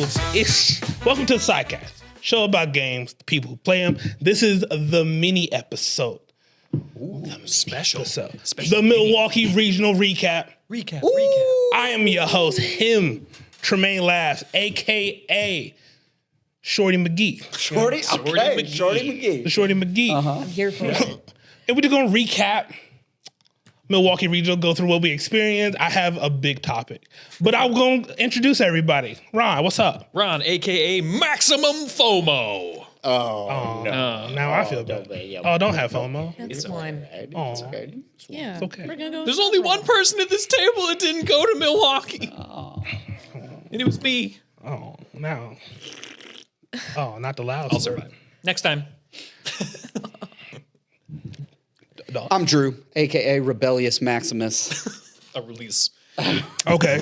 peoples. Welcome to the Sidecast, show about games, the people who play them. This is the mini episode. Special. The Milwaukee Regional Recap. Recap. I am your host, Tremaine Lass, a.k.a. Shorty McGee. Shorty McGee. The Shorty McGee. I'm here for it. And we're just going to recap Milwaukee Regional, go through what we experienced. I have a big topic. But I'm going to introduce everybody. Ron, what's up? Ron, a.k.a. Maximum FOMO. Oh, no. Now I feel bad. Oh, don't have FOMO. That's fine. Oh, okay. Yeah. it's okay. We're gonna go. There's only one person at this table that didn't go to Milwaukee. And it was me. Oh, now. Oh, not the loud. I'll survive. Next time. I'm Drew, a.k.a. Rebellious Maximus. A release. Okay.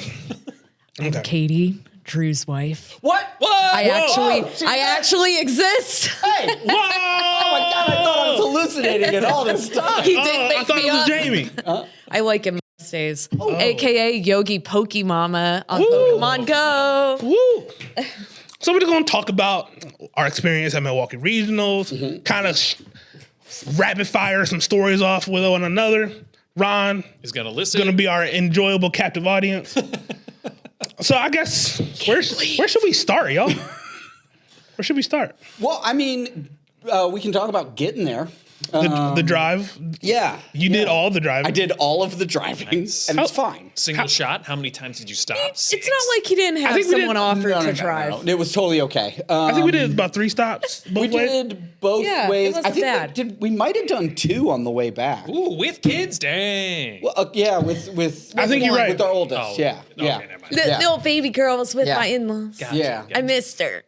Katie, Drew's wife. What? I actually exist. Hey! Whoa! Oh my God, I thought I was hallucinating it all this time. He did I make thought me it was up. Jamie. I like him most days. AKA Yogi Pokemama on Pokemon Go. Woo! So we're going to talk about our experience at Milwaukee Regionals, kind of rapid fire some stories off with one another. Ron Is going to listen. going to be our enjoyable captive audience. So I guess where should we start, y'all? Where should we start? Well, I mean, we can talk about getting there. The drive. Yeah. You did all the driving. I did all of the driving, and it's fine. Single shot. How many times did you stop? It's not like he didn't have think we someone did- offer to drive. No. It was totally okay. I think we did about 3 stops both We ways. did both Yeah, it ways. wasn't I think bad. we might have done 2 on the way back. Ooh, with kids? Dang. Well, yeah, with I think you're one, right. with the oldest. Oh, yeah, okay, yeah. never mind. The Yeah. little baby girl was with Yeah. my in-laws. Gotcha. Yeah. I missed her.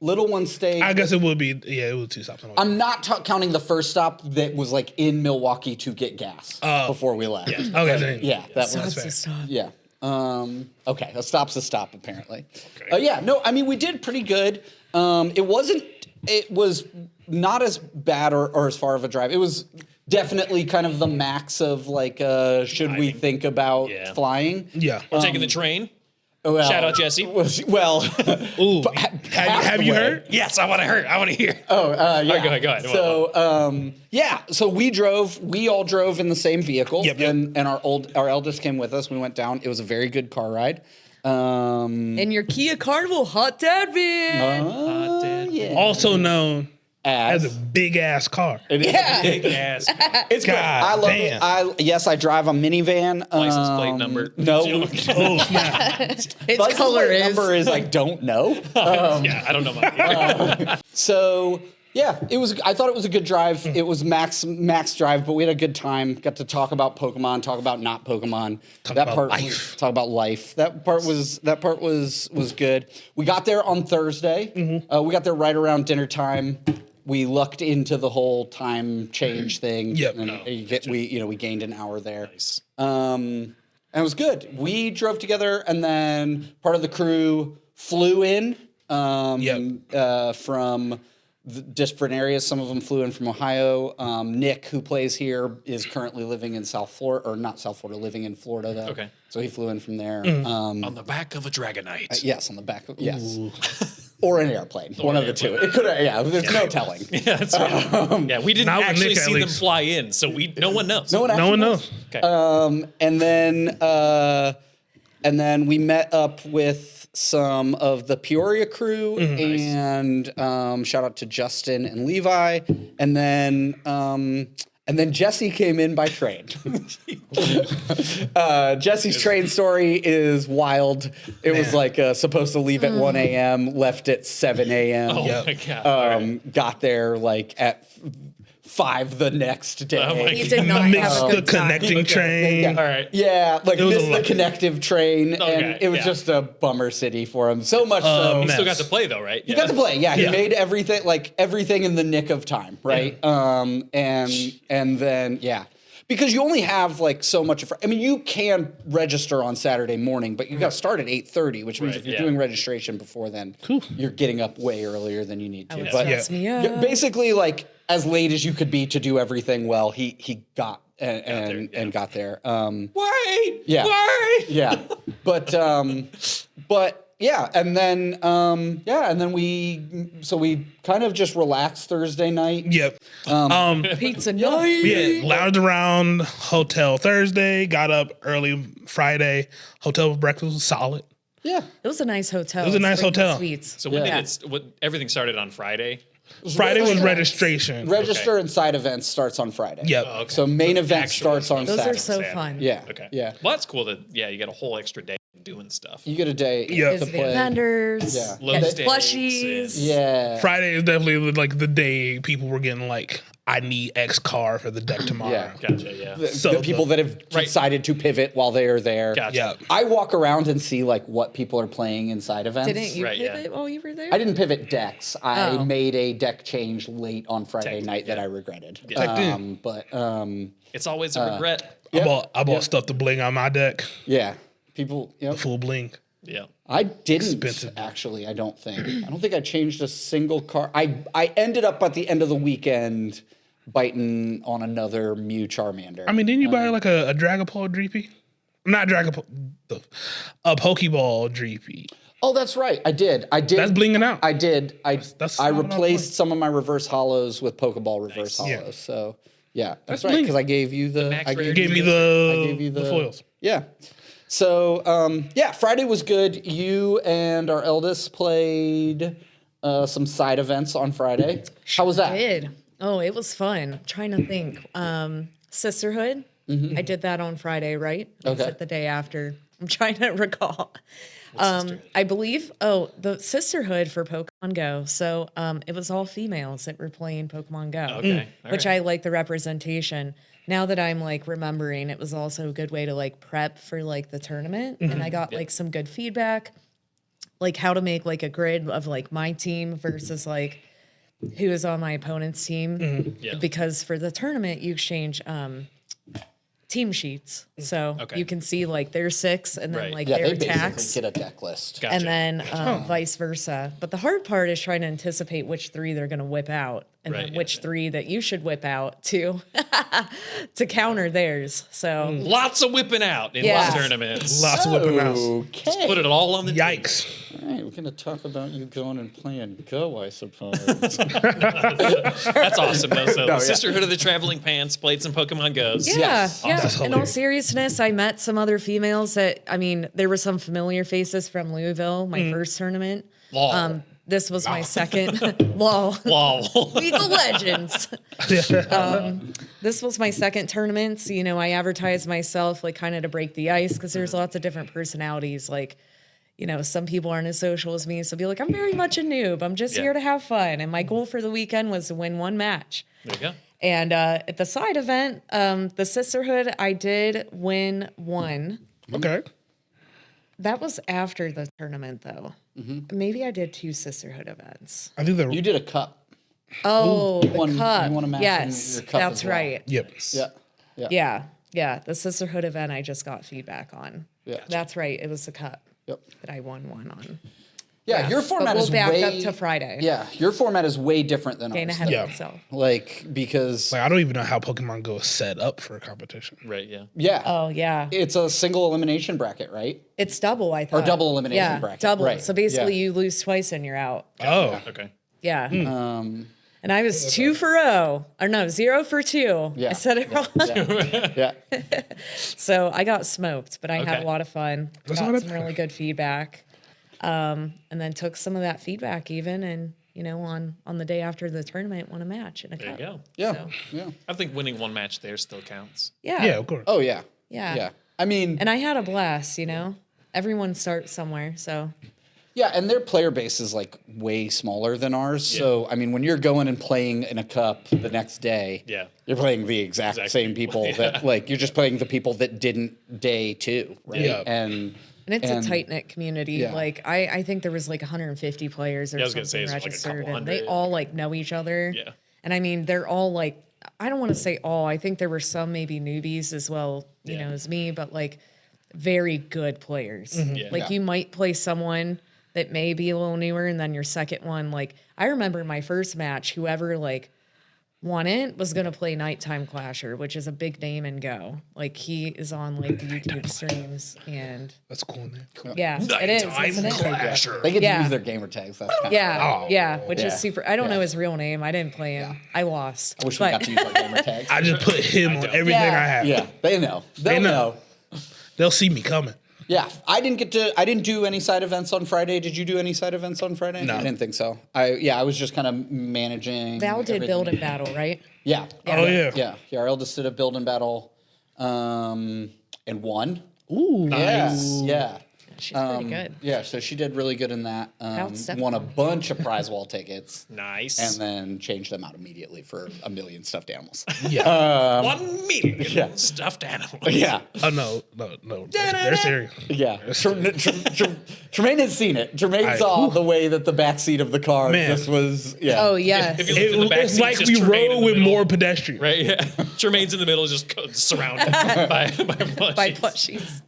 Little one stayed. I guess it would be, it was 2 stops. I'm not counting the first stop that was like in Milwaukee to get gas before we left. Okay, then. Yeah, that So was it's a stop. yeah. Okay, a stop's a stop apparently. Yeah, no, I mean we did pretty good. It was not as bad or as far of a drive. It was definitely kind of the max of like should we think about Yeah. flying? Yeah. We're taking the train. Well, Shout out, Jesse. Well, Ooh. Have you heard? Yes, I want to hear. I want to hear. yeah. All right, go ahead. So, yeah. So we all drove in the same vehicle, Yep. and our eldest came with us. We went down. It was a very good car ride. And your Kia Carnival hot dad van. Yeah. Also known as a As big ass car. it is. Yeah. Big ass. It's good. God I love damn. it. Yes, I drive a minivan. License plate number. No. Oh, snap. Its License color plate is. number is I don't know. Yeah, I don't know. So yeah, it was. I thought it was a good drive. It was max drive, but we had a good time. Got to talk about Pokemon, talk about not Pokemon. about life. Talk about life. That part was good. We got there on Thursday. We got there right around dinner time. We lucked into the whole time change thing. Yep. And we gained an hour there. Nice. And it was good. We drove together, and then part of the crew flew in from the different areas. Some of them flew in from Ohio. Nick, who plays here, is currently living in South Florida, or not South Florida, living in Florida, though. Okay. So he flew in from there. On the back of a Dragonite. Yes, on the back. Yes. Or an airplane. One of the two. It could have, yeah, there's no telling. Yeah, that's right. Yeah, we didn't Not with actually Nick, at see them least. fly in, so no one knows. No one No one knows. Okay. And then we met up with some of the Peoria crew, and shout out to Justin and Levi, and then Jesse came in by train. Jesse's train story is wild. It was like supposed to leave at 1 a.m., left at 7 a.m. Oh my God. All right. Got there like at 5 the next day. Oh my He God. did not have Mixed a the good time. connecting train. All right. Yeah, like was missed a the lot. connective train, Okay, and it was yeah. just a bummer city for him. So much so. You still Mess. got to play though, right? He got to play. Yeah, he Yeah. made everything in the nick of time, right? And then because you only have like so much. I mean, you can register on Saturday morning, but you got to start at 8:30, which means Right, if you're yeah. doing registration before then, you're getting up way earlier than you need to. That But stress me yeah, out. basically, like as late as you could be to do everything well, he got and got there. Wait. Yeah. Wait. Yeah, but Yeah, and then we kind of just relaxed Thursday night. Yep. Pizza night. Yeah, lounged around hotel Thursday, got up early Friday. Hotel breakfast was solid. Yeah. It was a nice hotel. It was a nice hotel. Suites. So when did everything started on Friday? Friday was registration. Register and side events starts on Friday. Yep. Oh, okay. So main event Actual starts on Those Saturday. are so fun. Yeah. Okay. Yeah. Well, that's cool that you get a whole extra day doing stuff. You get a day Yeah. to Visiting play. vendors. Yeah. Low Get stakes plushies. and- Yeah. Friday is definitely like the day people were getting like, I need X car for the deck tomorrow. Yeah. Gotcha. Yeah. The people that have decided to pivot while they are there. Gotcha. Yeah. I walk around and see like what people are playing in side events. Didn't you Right, yeah. pivot while you were there? I didn't pivot decks. I Oh. made a deck change late on Friday Tech, night that yeah. I regretted. Yeah. But It's always a regret. I bought stuff to bling on my deck. yeah, people. You know, Full bling. Yeah. I didn't Expensive. actually. I don't think. I don't think I changed a single card. I ended up at the end of the weekend biting on another Mew Charmander. I mean, didn't you buy like a Dragapult Dreepy? Not Dragapult, a Pokeball Dreepy. Oh, that's right. I did. That's blinging out. I did. that's I not enough replaced some of my reverse hollows with Pokeball reverse Nice. hollows. So yeah, that's That's right. bling. Because I gave you the. max I rare You gave gave you me I gave you the foils. Yeah. So yeah, Friday was good. You and our eldest played some side events on Friday. How was that? Did. Oh, it was fun. I'm trying to think. Sisterhood. I did that on Friday, right? Or was Okay. it the day after? I'm trying to recall. I believe. The Sisterhood for Pokemon Go. So it was all females that were playing Pokemon Go. Okay. All Which right. I like the representation. Now that I'm like remembering, it was also a good way to like prep for like the tournament, and I got like some good feedback, like how to make like a grid of like my team versus like who is on my opponent's team. Yeah. Because for the tournament, you exchange team sheets, so Okay. you can see like their six and then Right. like Yeah, their they attacks. basically get a deck list. Gotcha. And then vice versa. But the hard part is trying to anticipate which three they're going to whip out, and Right, then yeah, which yeah. three that you should whip out to to counter theirs. So Lots of whipping out in Yeah. these tournaments. Lots of whipping out. Okay. Put it all on the Yikes. All right, we're gonna talk about you going and playing Go, I suppose. That's awesome though. So yeah. Sisterhood of the Traveling Pants played some Pokemon Goes. yeah, Yes. yeah. That's In all hilarious. seriousness, I met some other females that there were some familiar faces from Louisville, my first tournament. Lol. This was my second. Lol. Lol. League of Legends. This was my second tournament. So, I advertised myself like kind of to break the ice because there's lots of different personalities. Like, some people aren't as social as me. So be like, I'm very much a noob. I'm just Yeah. here to have fun. And my goal for the weekend was to win one match. There you go. And at the side event, the Sisterhood, I did win one. Okay. That was after the tournament, though. Maybe I did two Sisterhood events. I think the You did a cup. Oh, the won- cup. you won a match in Yes, your cup that's as well. right. Yep. Yeah. Yeah. The Sisterhood event I just got feedback on. Yeah. That's right. It was the cup Yep. that I won one on. Yeah, your But format we'll is back way up to Friday. Yeah, your format is way different than Getting ours. ahead Yeah. of myself. Like because Like I don't even know how Pokemon Go is set up for a competition. Right. Yeah. yeah, Oh, yeah. it's a single elimination bracket, right? It's double, I thought. double elimination yeah, bracket, double. right. So basically, Yeah. you lose twice and you're out. Oh. Okay. Yeah. Um, And I was 2 for 0. Or no, 0 for 2. Yeah. I said it wrong. yeah, So I got smoked, but I had Okay. a lot of fun. That's Got not some really good feedback. And then took some of that feedback even and, on the day after the tournament, won a match in a There you cup. go. yeah, So- yeah. I think winning one match there still counts. Yeah. Yeah, of course. Oh yeah, Yeah. yeah. I mean, And I had a blast, Everyone starts somewhere, so yeah, and their player base is like way smaller than ours. So I mean, when you're going and playing in a cup the next day, Yeah. you're playing the exact Exact same people, people that you're just playing the people that didn't day two, right? Yeah. and it's a tight knit community. yeah. Like I think there was like 150 players or Yeah, I was gonna something say, it's like a registered, couple and they hundred. all like know each other. Yeah. And I mean, they're all like, I don't want to say all. I think there were some maybe newbies as well, you Yeah. know, as me, but like very good players. Yeah. Like Yeah. you might play someone that may be a little newer, and then your second one, like I remember my first match, whoever like won it was going to play Nighttime Clasher, which is a big name in Go. Like he is on like the YouTube streams and That's cool, man. yeah, it is, isn't it? Clasher. They get to Yeah. use their gamer tags. That's kind Yeah, which Yeah. is super. I don't know his real name. I didn't play him. I lost. I wish we got to use our gamer tags. I just put him on everything Yeah. I have. Yeah, they know. They'll know. know. They'll see me coming. Yeah, I didn't do any side events on Friday. Did you do any side events on Friday? No. I didn't think so. I was just kind of managing. Val did everything. build and battle, right? Yeah. Oh, yeah. Yeah. Our eldest did a build and battle, and won. Ooh. Yes. Yeah. She's pretty good. Yeah, so she did really good in that. How'd Steph Won a do? bunch of prize wall tickets. Nice. And then changed them out immediately for 1 million stuffed animals. Yeah. 1 million stuffed animals. Yeah. Oh, no. They're serious. Yeah. Tremaine has seen it. Tremaine saw the way that the backseat of the car Man. just was, yeah. Oh yes. If you look in the back It's seat, like just we Tremaine in rode the with middle. more pedestrians. Right, yeah. Jermaine's in the middle, just surrounded by plushies. By plushies.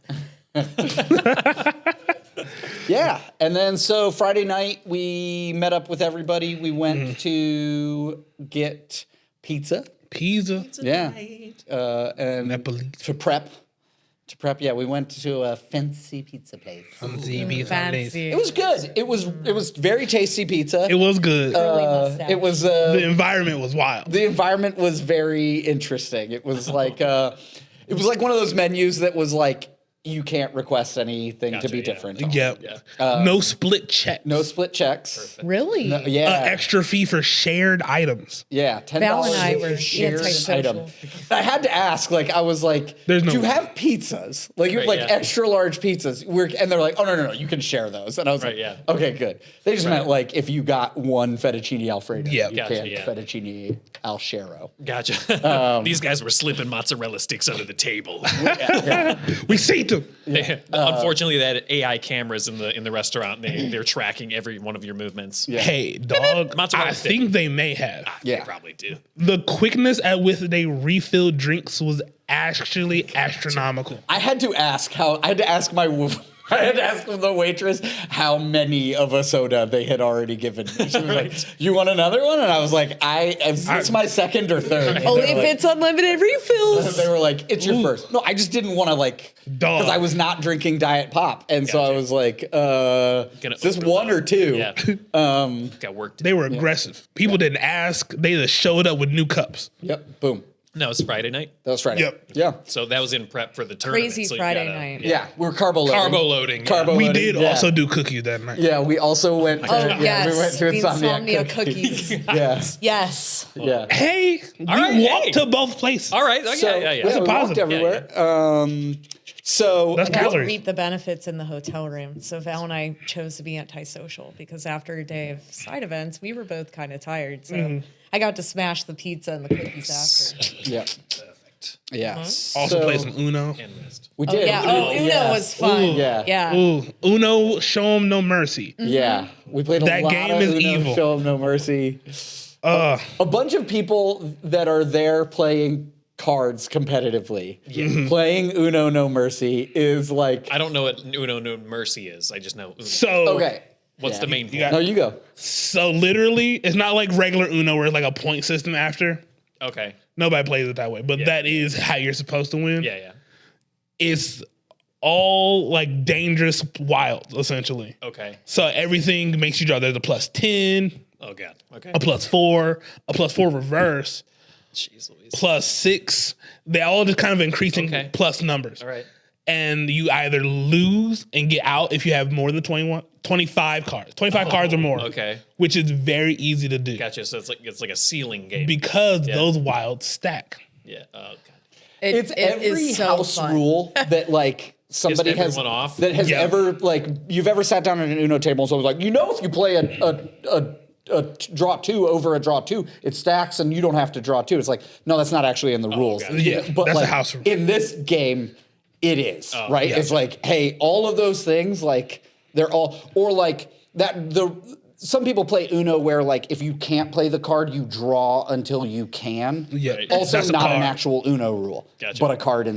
Yeah. And then so Friday night, we met up with everybody. We went to get pizza. Pizza. Yeah. And Nepalese. to prep. Yeah, we went to a fancy pizza place. Fancy. It was good. It was very tasty pizza. It was good. Curly mustache. It was The environment was wild. the environment was very interesting. It was like one of those menus that was like you can't request anything to Gotcha, be yeah. different. Yep. No split check. No split checks. Really? Yeah. Extra fee for shared items. Yeah, $10 Val and I for were shared antisocial. item. I had to ask, like, I was like, There's no do you way. have pizzas? Like, you have Right, like yeah. extra large pizzas. And they're like, oh, no, you can share those. And I was Right, like, yeah. okay, good. They just meant like if you got one fettuccine Alfredo, Yeah. you Gotcha, can yeah. fettuccine Al Shero. Gotcha. These guys were slipping mozzarella sticks under the table. We see them. Unfortunately, they had AI cameras in the restaurant. They're tracking every one of your movements. Yeah. Hey, dog. Mozzarella I stick. think they may have. Yeah. They probably do. The quickness at which they refilled drinks was actually astronomical. I had to ask I had to ask the waitress how many of a soda they had already given me. She was like, "You want another one?" And I was like, "It's my second or third." And Only they if were like- it's unlimited refills. They were like, "It's your first." No, I just didn't want to because I was not drinking Diet Pop, and so I Gotcha. was like, "Is this one or two?" Yeah. Got work to do. They were aggressive. People didn't ask. They just showed up with new cups. Yep. Boom. No, it's Friday night. That was Friday. Yep. Yeah. So that was in prep for the tournament. Crazy so you Friday gotta- night. Yeah. We're carbo loading. Carbo loading. Carbo We loading, did yeah. also do cookies that night. Yeah. We also went. To, Oh yeah, yes, We went to the insomnia, cookies. Yeah. Yes. Yeah. Hey, we right, walked hey. to both places. All right. Okay, So, yeah. we walked positive. everywhere. So That's I got to calories. reap the benefits in the hotel room. So Val and I chose to be antisocial because after a day of side events, we were both kind of tired. So I got to smash the pizza and the cookies after. yeah. Yeah. Also So, played some Uno. And missed. We Oh, did. yeah. Oh, Uno Yeah. was fun. Ooh. Yeah. Yeah. Ooh, Uno, show 'em no mercy. Yeah. We played a That lot game of is Uno, evil. Show 'em no mercy. Uh, A bunch of people that are there playing cards competitively. Playing Uno No Mercy is like I don't know what Uno No Mercy is. I just know Uno. so okay. What's Yeah. the main point? got- No, you go. so literally, it's not like regular Uno where it's like a point system after. Okay. Nobody plays it that way, but that is how you're supposed to win. Yeah. It's all like dangerous wild, essentially. Okay. So everything makes you draw. There's a +10, Oh god. Okay. a +4, a +4 reverse, Jeez Louise. +6. They all just kind of increasing Okay. plus numbers. All right. And you either lose and get out if you have more than 25 cards. 25 cards or more. Okay. Which is very easy to do. Gotcha. So it's like a ceiling game. Because those wilds stack. Yeah. Oh god. It's It every is so house fun. rule that like somebody has everyone off? that has Yeah. ever like you've ever sat down at an Uno table and someone's like, if you play a draw two over a draw two, it stacks and you don't have to draw two. It's like, no, that's not actually in the rules. gotcha. Yeah, but that's a like, house rule. in this game, it is right. yeah. It's like, hey, all of those things, like they're all or like that. Some people play Uno where like if you can't play the card, you draw until you can. Yeah. Right. Also, That's a not an card. actual Uno rule, Gotcha. but a card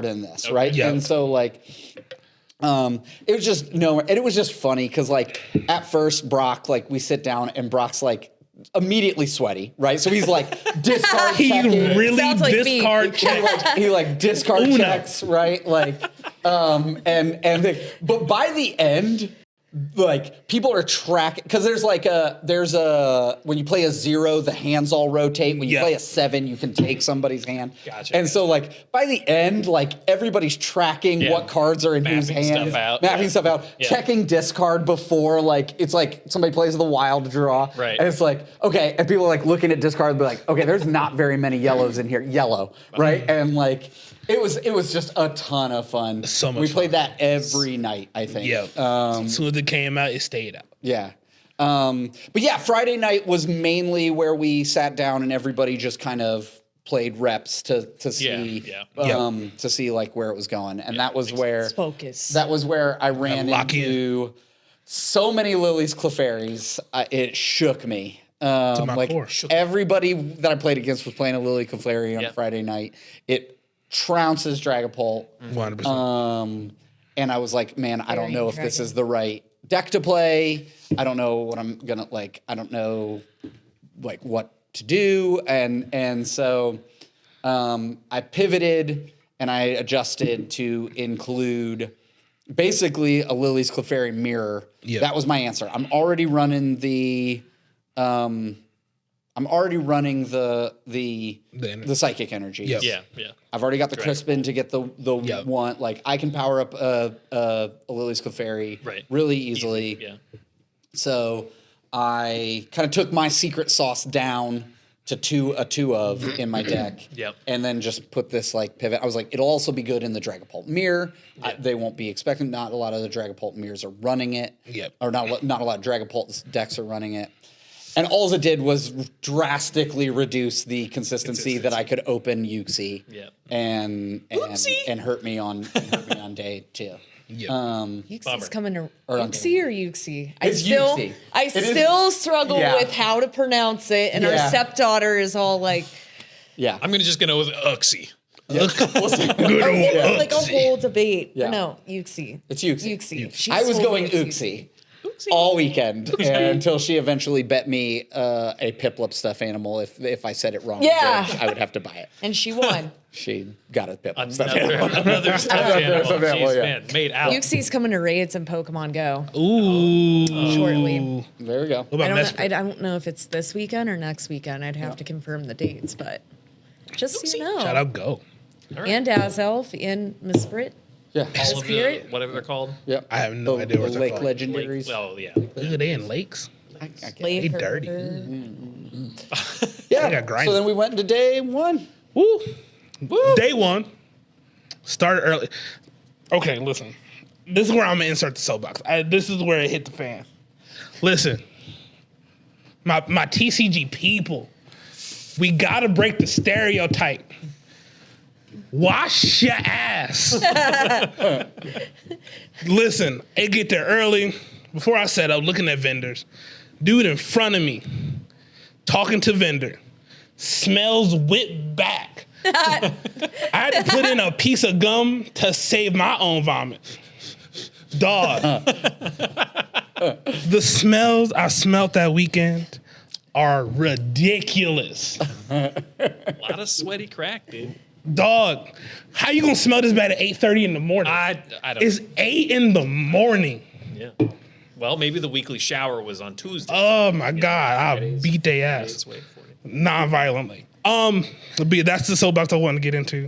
in this, right? Yeah. And so like, it was just and it was just funny because like at first Brock, like we sit down and Brock's like immediately sweaty, right? So he's like discard He checking. really Sounds like me. discard check. He like discard Uno. checks, right? Like, but by the end, like people are tracking because there's a when you play a 0, the hands all rotate. When you Yeah. play a 7, you can take somebody's hand. Gotcha. And so like by the end, like everybody's tracking Yeah. what cards are in whose Mapping hands, stuff out. mapping Yeah. stuff out, Yeah. checking discard before like it's like somebody plays the wild draw, Right. And it's like okay, and people are like looking at discard, and be like, okay, there's not very many yellows in here, yellow, right? And like it was just a ton of fun. So much We played fun. that every night, I think. Yeah. As soon as it came out, it stayed out. Yeah. But yeah, Friday night was mainly where we sat down and everybody just kind of played reps to see to see like where it was going. And that was where Focus. that was where I ran lock into so many Lily's Clefairies. It shook me. my Like core. everybody that I played against was playing a Lily Clefairy on Yep. Friday night. It trounces Dragapult. 100%. And I was like, man, I don't Very know if this dragon. is the right deck to play. I don't know what I'm gonna like. I don't know like what to do. And so I pivoted and I adjusted to include basically a Lily's Clefairy mirror. Yeah. That was my answer. I'm already running the the psychic energy. Yep. Yeah, yeah. I've already got the Crispin to get the Yep. one. Like I can power up a Lily's Clefairy Right. really easily. Yeah. So I kind of took my secret sauce down to a two of in my deck. Yep. And then just put this like pivot. I was like, it'll also be good in the Dragapult mirror. They won't be expecting. Not a lot of the Dragapult mirrors are running it. Yep. Or not a lot of Dragapult decks are running it. And all it did was drastically reduce the consistency that I could open Yuxi. Yep. And hurt me on day 2. Yeah. Yuxi's Bummer. coming to on Yuxi or Yuxi? It's Yuxi. I It is- still struggle Yeah. with how to pronounce it, and our Yeah. stepdaughter is all like, Yeah. I'm just gonna go with Uxie. Good old it's like a Uxie. whole debate. Yeah. No, Yuxi. It's Yuxi. Yuxi. She's I was told going me it's Uxie all weekend until she eventually bet me a Piplup stuffed animal. If I said it wrong, Yeah. I would have to buy it. And she won. She got a Piplup stuffed animal. Another stuffed animal. stuffed animal, She's yeah. man, made out. Yuxi's coming to raids in Pokemon Go Ooh. shortly. There we go. What about I Mesper? don't know if it's this weekend or next weekend. I'd have to confirm the dates, but just so you know. Shout out Go. And Azelf and Misprit. Yeah. All of the, Spirit? whatever they're called. Yep. I have no idea what the they're Lake called. Legendaries. Oh yeah. Look, they in lakes. I get it. Lake They dirty. Yeah. They got grinding. So then we went into day 1. Woo. Day 1. Started early. Okay, listen. This is where I'm gonna insert the soapbox. This is where it hit the fan. Listen, my TCG people, we gotta break the stereotype. Wash your ass. Listen, I get there early. Before I set up, looking at vendors. Dude in front of me, talking to vendor, smells whipped back. I had to put in a piece of gum to save my own vomit. Dog. The smells I smelt that weekend are ridiculous. A lot of sweaty crack, dude. Dog, how you gonna smell this bad at 8:30 in the morning? I don't. It's 8 in the morning. Yeah. Well, maybe the weekly shower was on Tuesday. Oh my God, I'll Fridays. beat their ass. Fridays, wait for it. Non-violently. But that's the soapbox I want to get into.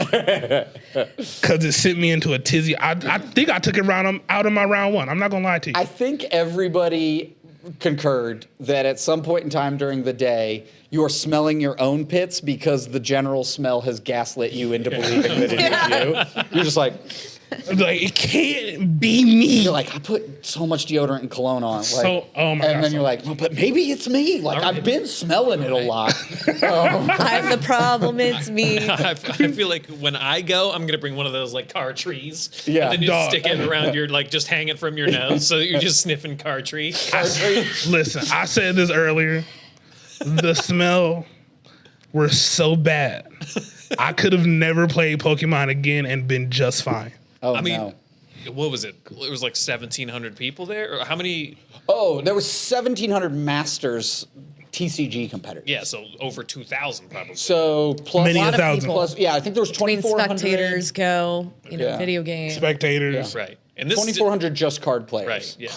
Cause it sent me into a tizzy. I think I took it out of my round 1. I'm not gonna lie to you. I think everybody concurred that at some point in time during the day, you are smelling your own pits because the general smell has gaslit you into believing that it is you. You're just like, Like, it can't be me. you're like, I put so much deodorant and cologne on. Like, So- oh my and God, then so- you're like, well, but maybe it's me. Like, I've been smelling it a lot. I'm the problem. It's me. I feel like when I go, I'm gonna bring one of those like car trees. Yeah. And then you Dog. stick it around your like just hang it from your nose so that you're just sniffing car tree. Listen, I said this earlier. The smell were so bad. I could have never played Pokemon again and been just fine. Oh, I mean, no. what was it? It was like 1,700 people there. Or how many? Oh, there was 1,700 masters TCG competitors. Yeah, so over 2,000 probably. So plus Many A lot a of thousand. people. plus, yeah, I think there was Between 2,400 spectators go, Yeah. video game. Spectators. right. And this 2,400 just card players. Right, yeah.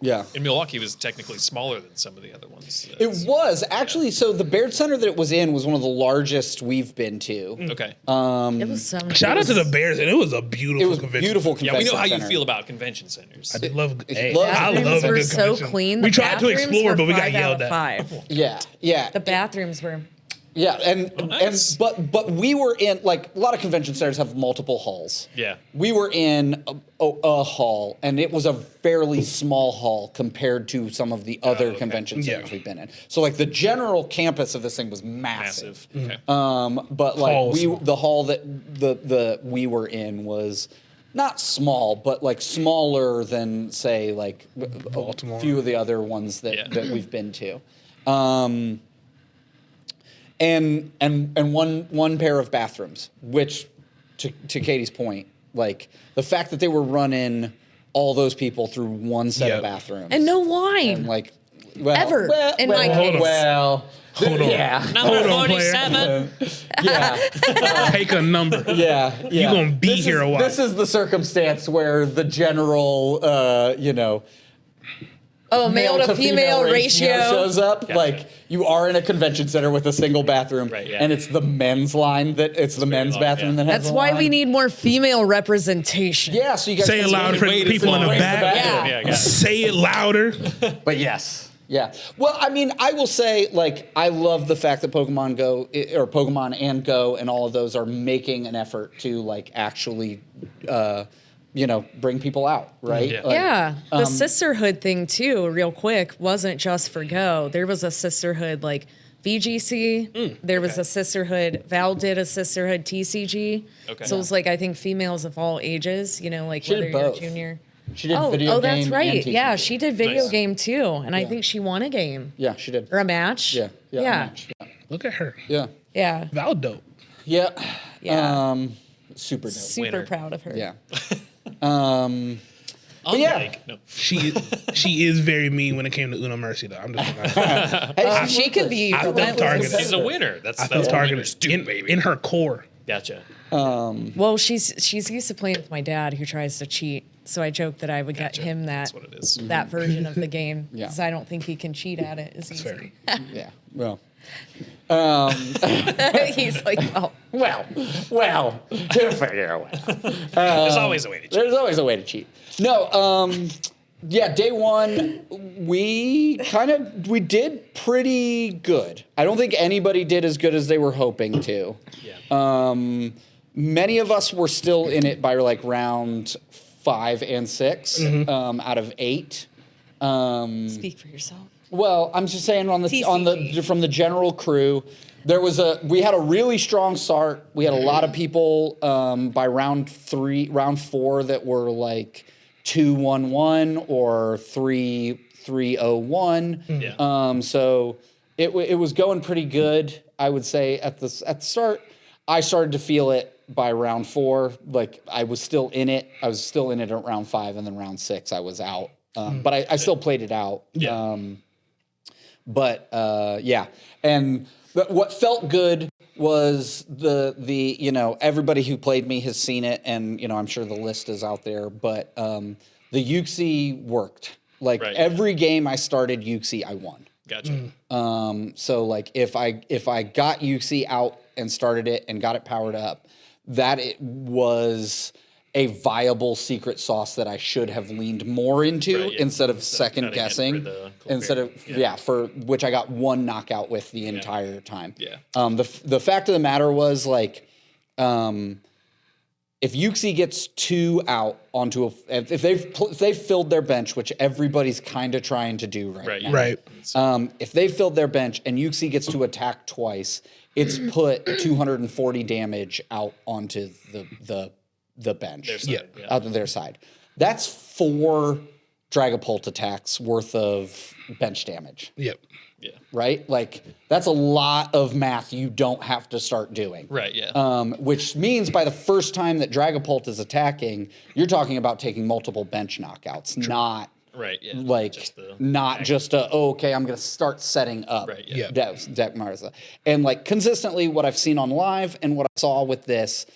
Yeah. And Milwaukee was technically smaller than some of the other ones. It was actually so the Baird Center that it was in was one of the largest we've been to. Okay. It was so nice. Shout out to the Bears, and it was a beautiful It was convention. beautiful Yeah, convention we know how you center. feel about convention centers. I love. Hey, love- I Bathrooms love a were good so convention. clean. We The tried to bathrooms explore, were but we got 5 out yelled of at. 5. Yeah. The bathrooms were. Yeah, and nice. but we were in like a lot of convention centers have multiple halls. Yeah. We were in a hall, and it was a fairly small hall compared to some of the other okay. convention centers Yeah. we've been in. So like the general campus of this thing was massive. Massive. Okay. But like Hall was small. the hall that the we were in was not small, but like smaller than say like Baltimore. a few of the other ones that, Yeah. that we've been to. And one pair of bathrooms, which to Katie's point, like the fact that they were running all those people through one set Yeah. of bathrooms. And no wine. And like well, Ever, well, in my well, case. Well, Hold on. yeah. Number Hold on, 47. Yeah. Take a number. Yeah. You gonna be This here is- a while. This is the circumstance where the general, Oh, male to female ratio. shows up. Gotcha. Like you are in a convention center with a single bathroom, Right, yeah. and it's the men's line that it's the men's long, bathroom yeah. that has That's the why line. we need more female representation. Yeah, so you guys Say it can loud for wait, people in the it's back. Yeah. Yeah, I got it. Say it louder. But yes. Yeah. Well, I mean, I will say, like, I love the fact that Pokemon Go or Pokemon and Go and all of those are making an effort to like actually, bring people out, right? Yeah. Like, Yeah, the sisterhood thing too, real quick, wasn't just for Go. There was a sisterhood like VGC. There was a sisterhood. Val did a sisterhood TCG. Okay. So it was like I think females of all ages. Like She whether did you're both. junior. She did Oh, video game. that's right. and Yeah, TCG. she did video Nice. game too, and I think she won a game Yeah, she did. or a match. Yeah. Yeah. a yeah, match. Look at her. Yeah. yeah. Val dope. Yeah. Yeah. Super dope. Super winner. proud of her. Yeah. Unlike, no. She is very mean when it came to Una Mercy though. I'm just Hey, She could be I felt relentless. targeted. She's a winner. That's I feel what targeted winners do, baby. in her core. Gotcha. Well, she's used to playing with my dad, who tries to cheat. So I joke that I would get Gotcha. him That's what it is. that version of the game Yeah. because I don't think he can cheat at it as Fair. easy. Yeah. Well. He's like, oh, Well. You'll figure it out. There's always a way to cheat. There's always a way to cheat. No, yeah, day one, we did pretty good. I don't think anybody did as good as they were hoping to. Yeah. Many of us were still in it by like round 5 and 6 out of 8. speak for yourself. Well, I'm just saying TCG. from the general crew, we had a really strong start. We had a lot of people by round 4 that were like 2-1-1 or 3-0-1. Yeah. So it was going pretty good. I would say at the start, I started to feel it by round 4. Like I was still in it. I was still in it at round 5, and then round 6 I was out. But I still played it out. Yeah. Yeah, and what felt good was the everybody who played me has seen it, and I'm sure the list is out there. But the Yuxi worked. Like Right. every game I started Yuxi, I won. Gotcha. So like if I got Yuxi out and started it and got it powered up, that it was a viable secret sauce that I should have leaned more into Right, yeah. instead of Instead of second cutting it guessing. for the Instead of Clefairy. for which I got one knockout with the entire time. Yeah. The fact of the matter was like if Yuxi gets 2 out onto if they've filled their bench, which everybody's kind of trying to do right now. Right. If they filled their bench and Yuxi gets to attack twice, it's put 240 damage out onto the bench. Their side, yeah. Out of their side. That's 4 Dragapult attacks worth of bench damage, Yep. Yeah. right? Like that's a lot of math you don't have to start doing. Right. Yeah. Which means by the first time that Dragapult is attacking, you're talking about taking multiple bench knockouts, not Right. Yeah. Like Just the not just okay, I'm gonna start setting up Right, yeah. deck Marza. And like consistently what I've seen on live and what I saw with this,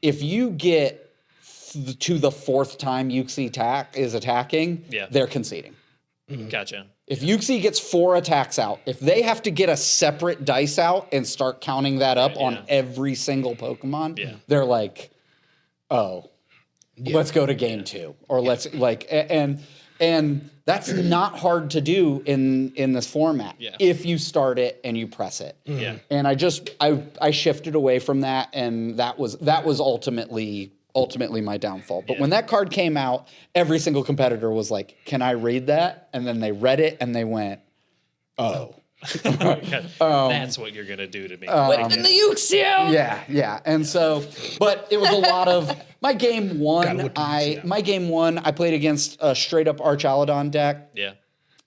if you get to the fourth time Yuxi is attacking, they're conceding. Gotcha. If Yuxi gets 4 attacks out, if they have to get a separate dice out and start counting that up on every single Pokemon, they're like, let's go to game 2. Or let's like and that's not hard to do in this format if you start it and you press it. Yeah. And I shifted away from that, and that was ultimately my downfall. But when that card came out, every single competitor was like, "Can I read that?" And then they read it and they went, "Oh." That's what you're gonna do to me. Whipping the Yuxi out. Yeah. And so, but it was a lot of my game one. I played against a straight up Archaludon deck. Yeah.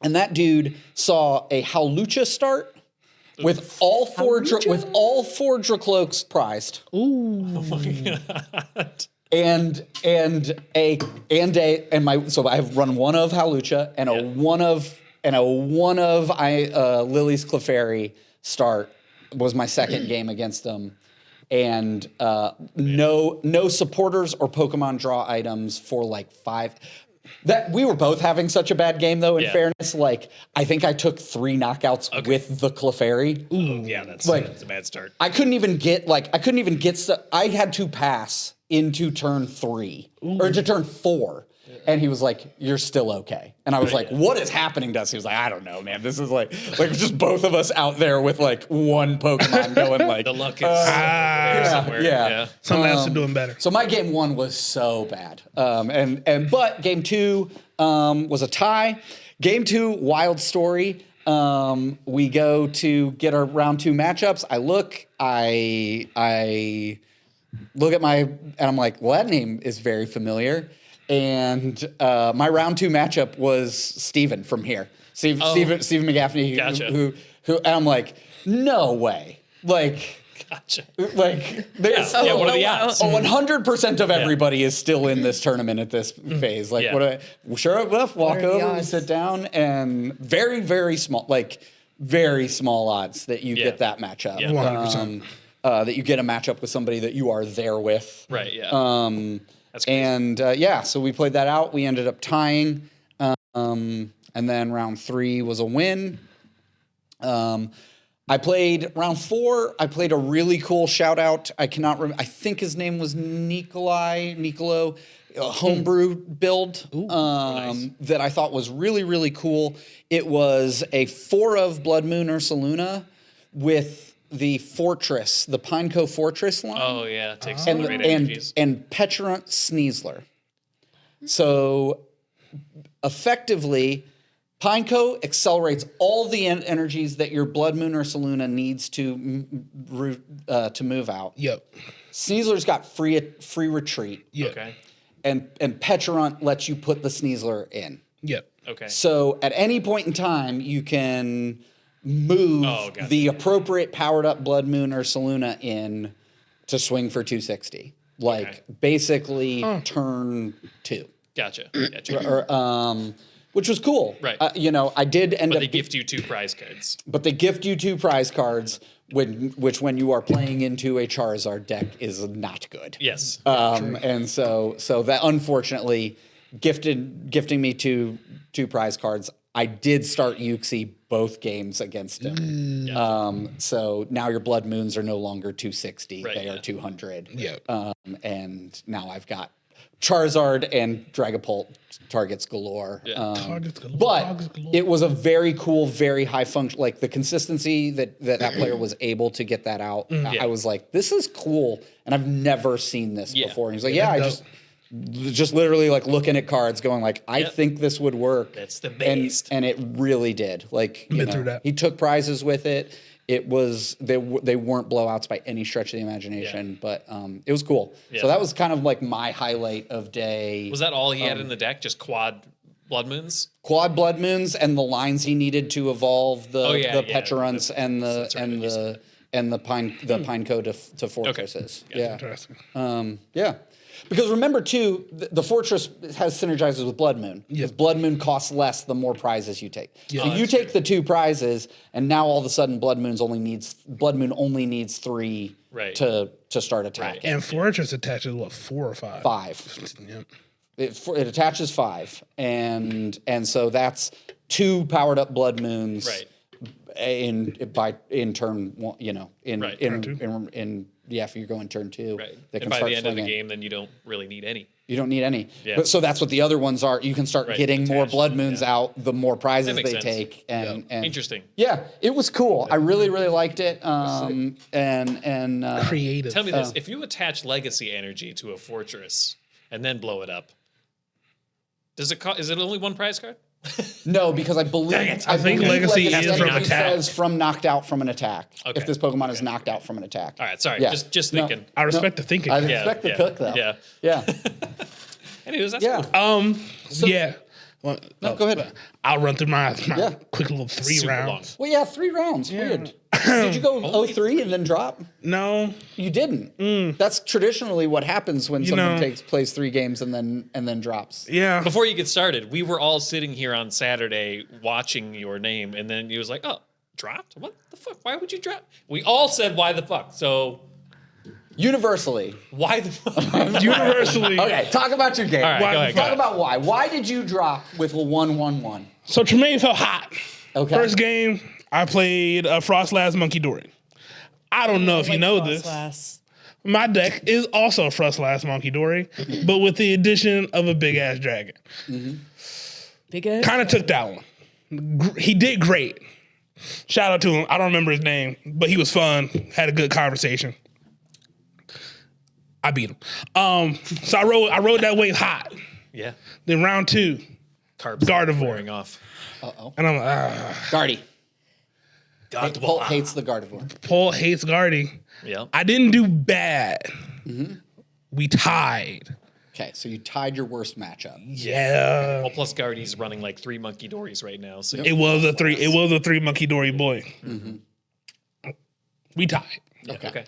And that dude saw a Howlucha start with all 4 Dracloaks prized. Oh my god. So I've run one of Howlucha and a one of Lily's Clefairy start was my second game against them. And no supporters or Pokemon draw items for like 5. That we were both having such a bad game though, in fairness. Like I think I took 3 knockouts with the Clefairy. Ooh, yeah, that's a bad start. I had to pass into turn 3 or to turn 4. And he was like, "You're still okay." And I was like, "What is happening to us?" He was like, "I don't know, man. This is like just both of us out there with like one Pokemon going like the luck is somewhere. Yeah. Someone else is doing better. So my game 1 was so bad. But game 2 was a tie. Game 2, wild story. We go to get our round 2 matchups. I look at and I'm like, well, that name is very familiar. And my round 2 matchup was Steven from here. Steven McGaffney, Gotcha. who and I'm like, no way. Like, Gotcha. Like, there's what are the odds? 100% of everybody is still in this tournament at this phase. Like, sure enough, walk over, we sit down, and very, very small, very small odds that you get that matchup. Yeah. 100%. That you get a matchup with somebody that you are there with. Right, yeah. That's crazy. And so we played that out. We ended up tying. And then round 3 was a win. I played round 4. I played a really cool shout out. I cannot remember. I think his name was Nicolo, a homebrew build nice. that I thought was really, really cool. It was a 4 of Blood Moon Ursaluna with the Fortress, the Pineco Fortress line. Oh, yeah. It takes some great energies. And Petulant Sneasler. So effectively, Pineco accelerates all the energies that your Blood Moon Ursaluna needs to move out. Yep. Sneasler's got free retreat. Yep. Okay. And Petulant lets you put the Sneasler in. Yep. Okay. So at any point in time, you can move the appropriate powered up Blood Moon Ursaluna in to swing for 260. Basically turn 2. Gotcha. Which was cool. Right. I did end up. But they gift you 2 prize cards. But they gift you 2 prize cards, which when you are playing into a Charizard deck is not good. Yes. And so that unfortunately gifting me 2 prize cards. I did start Yuxi both games against him. So now your Blood Moons are no longer 260. They are 200. Yep. And now I've got Charizard and Dragapult targets galore. Targets galore. But it was a very cool, very high function. Like the consistency that player was able to get that out. I was like, this is cool. And I've never seen this before. And he's like, I just literally like looking at cards going like, I think this would work. That's the best. And it really did. Like, he took prizes with it. It was, they weren't blowouts by any stretch of the imagination, but it was cool. So that was kind of like my highlight of day. Was that all he had in the deck? Just quad Blood Moons? Quad Blood Moons and the lines he needed to evolve the Petulants and the Pineco to fortresses. Interesting. Because remember, too, the Fortress has synergizes with Blood Moon. Because Blood Moon costs less the more prizes you take. Yeah. So you take the 2 prizes, and now all of a sudden Blood Moon only needs 3 to start attacking. And Fortress attaches, what, 4 or 5? 5. Yep. It attaches 5, and so that's 2 powered up Blood Moons. Right. In turn, you know, Turn if you're going turn 2, Right. they And can by start the end of the swinging. game, then you don't really need any. You don't need any. Yeah. But so that's what the other ones are. You can start getting more attached, Blood Moons out, the more prizes makes they sense. take. And Interesting. Yeah, it was cool. I really, really liked it. Creative. Tell me this: if you attach legacy energy to a fortress and then blow it up, does it is it only 1 prize card? No, because I believe I think Legacy is from Legacy attack. says from knocked out from an attack. Okay. If this Pokemon is knocked out from an attack. All right, sorry, Yeah. just No. thinking. I respect the thinking. I respect the cook though. Yeah. Yeah. Anyways, that's Yeah. cool. Yeah. Well, No, go ahead. I'll run through my Yeah. quick little 3 Super rounds. Well, yeah, 3 rounds. Weird. Did you go 03 and then drop? No, You didn't. That's traditionally what happens when someone know- plays 3 games and then drops. yeah. Before you get started, we were all sitting here on Saturday watching your name, and then he was like, "Oh, dropped? What the fuck? Why would you drop?" We all said, "Why the fuck?" So Universally. why the fuck? Universally. Okay, talk about your game. All right, Why- go ahead, go Talk ahead. about why. Why did you drop with a 1-1-1? So Tremaine felt hot. Okay. First game, I played Frostlass Monkey Dory. I don't know if you know this. My deck is also Frostlass Monkey Dory, but with the addition of a big ass dragon. Big ass. Kind of took that one. He did great. Shout out to him. I don't remember his name, but he was fun. Had a good conversation. I beat him. So I rode that wave hot. Yeah, Then round 2, carbs Gardevoir. wearing off. And I'm like, Guardy. Pult hates the Gardevoir. Paul hates Guardy. Yeah, I didn't do bad. We tied. Okay, so you tied your worst matchup. Yeah. well, plus Guardy's running like 3 Monkey Dories right now. So It was a 3 Monkey Dory boy. We tied. okay.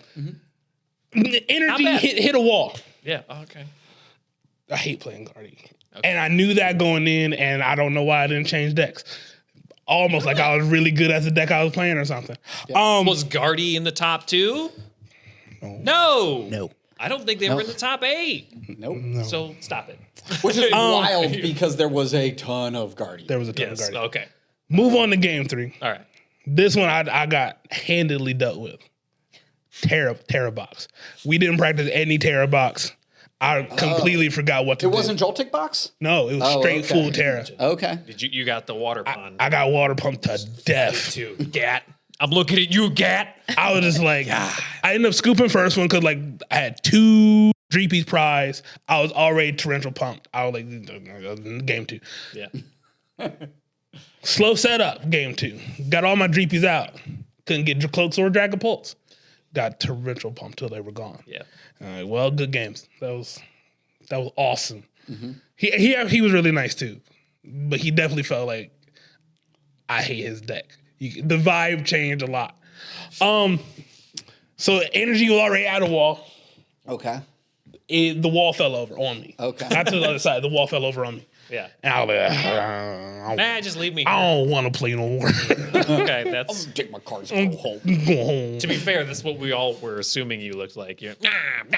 The energy bad. hit a wall. Yeah. Oh, okay. I hate playing Guardy. And I knew that going in, and I don't know why I didn't change decks. Almost like I was really good at the deck I was playing or something. Was Guardy in the top 2? No. No. I don't think they were in the top 8. Nope. So stop it. Which is wild because there was a ton of Guardy. There was a ton of Yes. Guardy. Okay. Move on to game 3. All right. This one I got handedly dealt with. Terra box. We didn't practice any Terra box. I completely forgot what to It do. wasn't Joltik box? No, it was Oh, straight okay. full Terra. Okay. Did you got the water pond I got water pumped to death. too? Gat. I'm looking at you, Gat. I was just like, I ended up scooping first one because like I had 2 Dreepies prize. I was already torrential pumped. I was like, game 2. Yeah. Slow setup, game 2. Got all my Dreepies out. Couldn't get Cloaks or Dragon Pulse. Got torrential pumped till they were gone. Yeah. All right, well, good games. That was awesome. He was really nice too, but he definitely felt like I hate his deck. The vibe changed a lot. So the energy was already at a wall. Okay. The wall fell over on me. Okay. Not to the other side. The wall fell over on me, Yeah. and I was like, Just leave me. I Here. don't want to play no more. Okay, that's. Take my cards and go home. Go home. To be fair, that's what we all were assuming you looked like. You're, I'm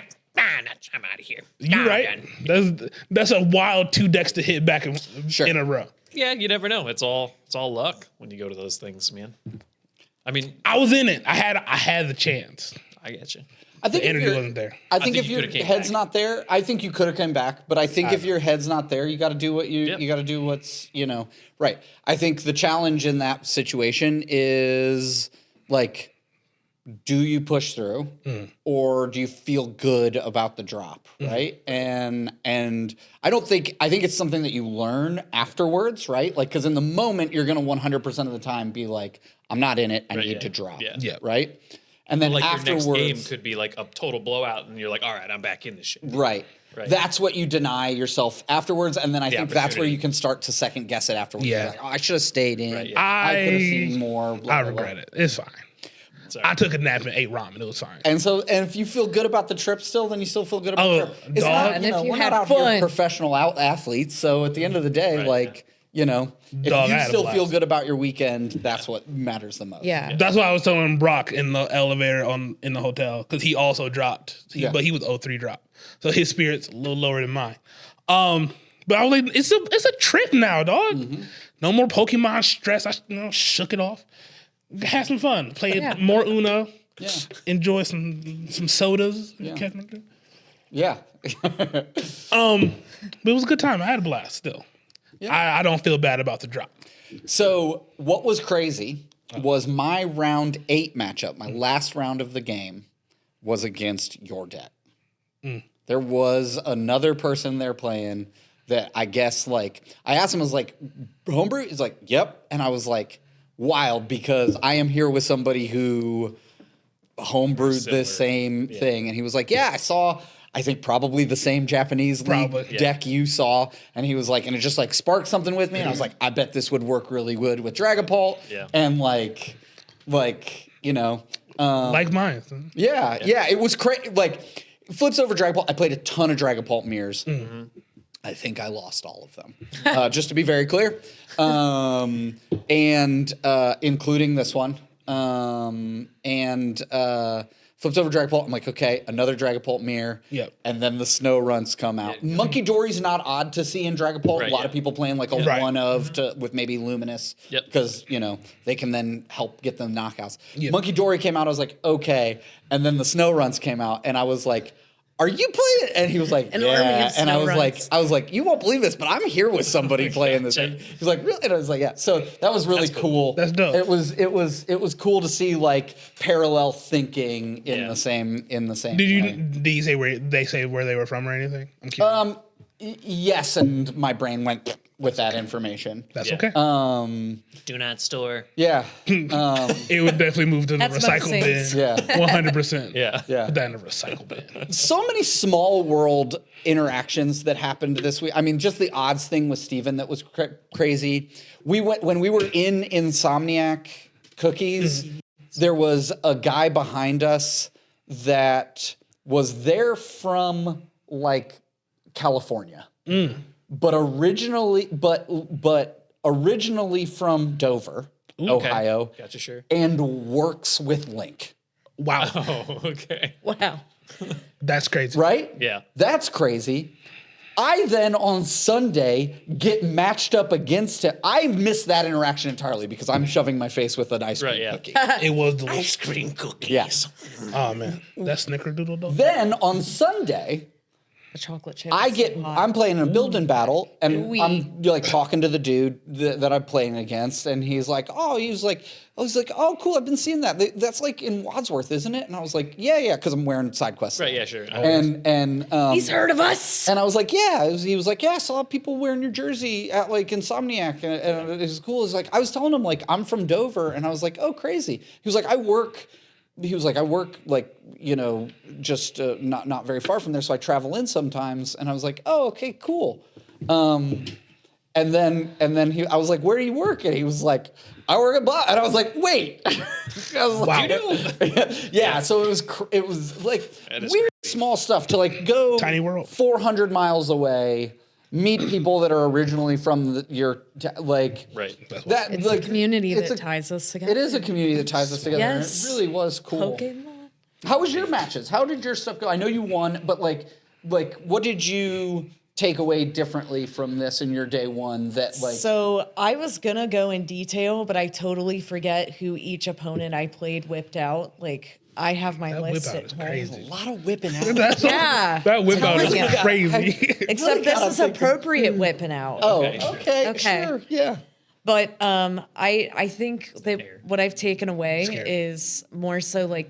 out of here. You're right. That's a wild 2 decks to hit back in a row. Yeah, you never know. It's all luck when you go to those things, man. I mean, I was in it. I had the chance. I get you. I think The if energy you're- wasn't there. I think think if you your coulda came head's back. not there, I think you could have come back. But I think if your head's not there, you got to do what you Yep. you got to do what's right. I think the challenge in that situation is like, do you push through, or do you feel good about the drop, right? And I think it's something that you learn afterwards, right? Like because in the moment you're gonna 100% of the time be like, I'm not in it. I need yeah. to drop, Yeah. right? And then Like afterwards, your next game could be like a total blowout, and you're like, all right, I'm back in this shit. Right. Right. That's what you deny yourself afterwards, and then I think that's where opportunity. you can start to second guess it afterwards. Yeah. You're like, oh, I should have stayed in. Right, yeah. I could have seen more. Blah, I blah, blah. regret it. It's fine. Sorry. I took a nap and ate ramen. It was fine. And if you feel good about the trip still, then you still feel good about the trip. It's dog. not, And if you we're had not out here fun. professional athletes. So at the end of the day, Right, like, if Dog, I you had a still blast. feel good about your weekend, that's what matters the most. Yeah. That's why I was telling Brock in the elevator in the hotel because he also dropped, but he was 0-3 drop, so his spirit's a little lower than mine. But I was like, it's a trip now, dog. Mm-hmm. No more Pokemon stress. I shook it off. Had some fun. Played more Uno. Yeah. Enjoy some sodas. Yeah. Yeah. But it was a good time. I had a blast still. Yeah. I don't feel bad about the drop. So what was crazy was my round 8 matchup, my last round of the game, was against your deck. There was another person there playing that I guess, like, I asked him, I was like, homebrew? He's like, yep. And I was like, wild, because I am here with somebody who homebrewed the same thing. And he was like, yeah, I think probably the same Japanese League deck you saw. And he was like, and it just like sparked something with me. And I was like, I bet this would work really good with Dragapult. Yeah. And like mine. yeah, it was crazy. Like, flips over Dragapult. I played a ton of Dragapult mirrors. I think I lost all of them, just to be very clear, and including this one. Flips over Dragapult. I'm like, okay, another Dragapult mirror. Yep. And then the snow runs come out. Monkey Dory's not odd to see in Dragapult. Right, a lot of people playing like a one of with maybe Luminous. Yep. Because, they can then help get them knockouts. Yep. Monkey Dory came out. I was like, okay. And then the snow runs came out. And I was like, are you playing? And he was like, An army yeah. of And I snow was like, you won't believe this, but I'm here with somebody playing this. Gotcha. He's like, really? And I was like, yeah. So that was really cool. That's dope. It was cool to see like parallel thinking in the same Did you say where they were from or anything? I'm curious. Yes, and my brain went with that information. That's Yeah. okay. Do not store. Yeah. It would definitely move to the That's about recycle bin. six. Yeah. 100%. Yeah. Yeah. Put that in the recycle bin. So many small world interactions that happened this week. I mean, just the odds thing with Steven that was crazy. When we were in Insomniac Cookies, there was a guy behind us that was there from like California. But originally from Dover, Ohio, Gotcha, sure. and works with Link. Wow. Oh, okay. Wow. That's crazy. Right? Yeah. That's crazy. I then on Sunday get matched up against him. I missed that interaction entirely because I'm shoving my face with an ice cream cookie. It was delicious. Cream cookies. Yes. Oh, man. That snickerdoodle, though. Then on Sunday, The chocolate chip. I'm playing a building battle, and Ooh-wee. I'm like talking to the dude that I'm playing against, and he's like, oh, cool, I've been seeing that. That's like in Wadsworth, isn't it? And I was like, yeah, because I'm wearing side quest. Right, yeah, sure. And He's heard of us. and I was like, yeah. He was like, yeah, I saw people wearing your jersey at like Insomniac, and it was cool. It's like I was telling him like I'm from Dover, and I was like, oh, crazy. He was like, I work like, just not very far from there, so I travel in sometimes. And I was like, oh, okay, cool. And then I was like, where do you work? And he was like, I work at blah. And I was like, wait. I was like, Wow. yeah. So it was like weird small stuff to like go Tiny world. 400 miles away, meet people that are originally from like Right. that. It's like, a community it's that ties us together. It is a community that ties us together. Yes. And it really was cool. Pokemon. How was your matches? How did your stuff go? I know you won, but like what did you take away differently from this in your day one that like So I was gonna go in detail, but I totally forget who each opponent I played whipped out. Like I have my That list whip out at is home. crazy. a lot of whipping out? Yeah. That whip out is Telling ya. crazy. Except this is appropriate whipping out. Oh, Okay. okay, sure, yeah. But I think that what I've taken away Scared. is more so like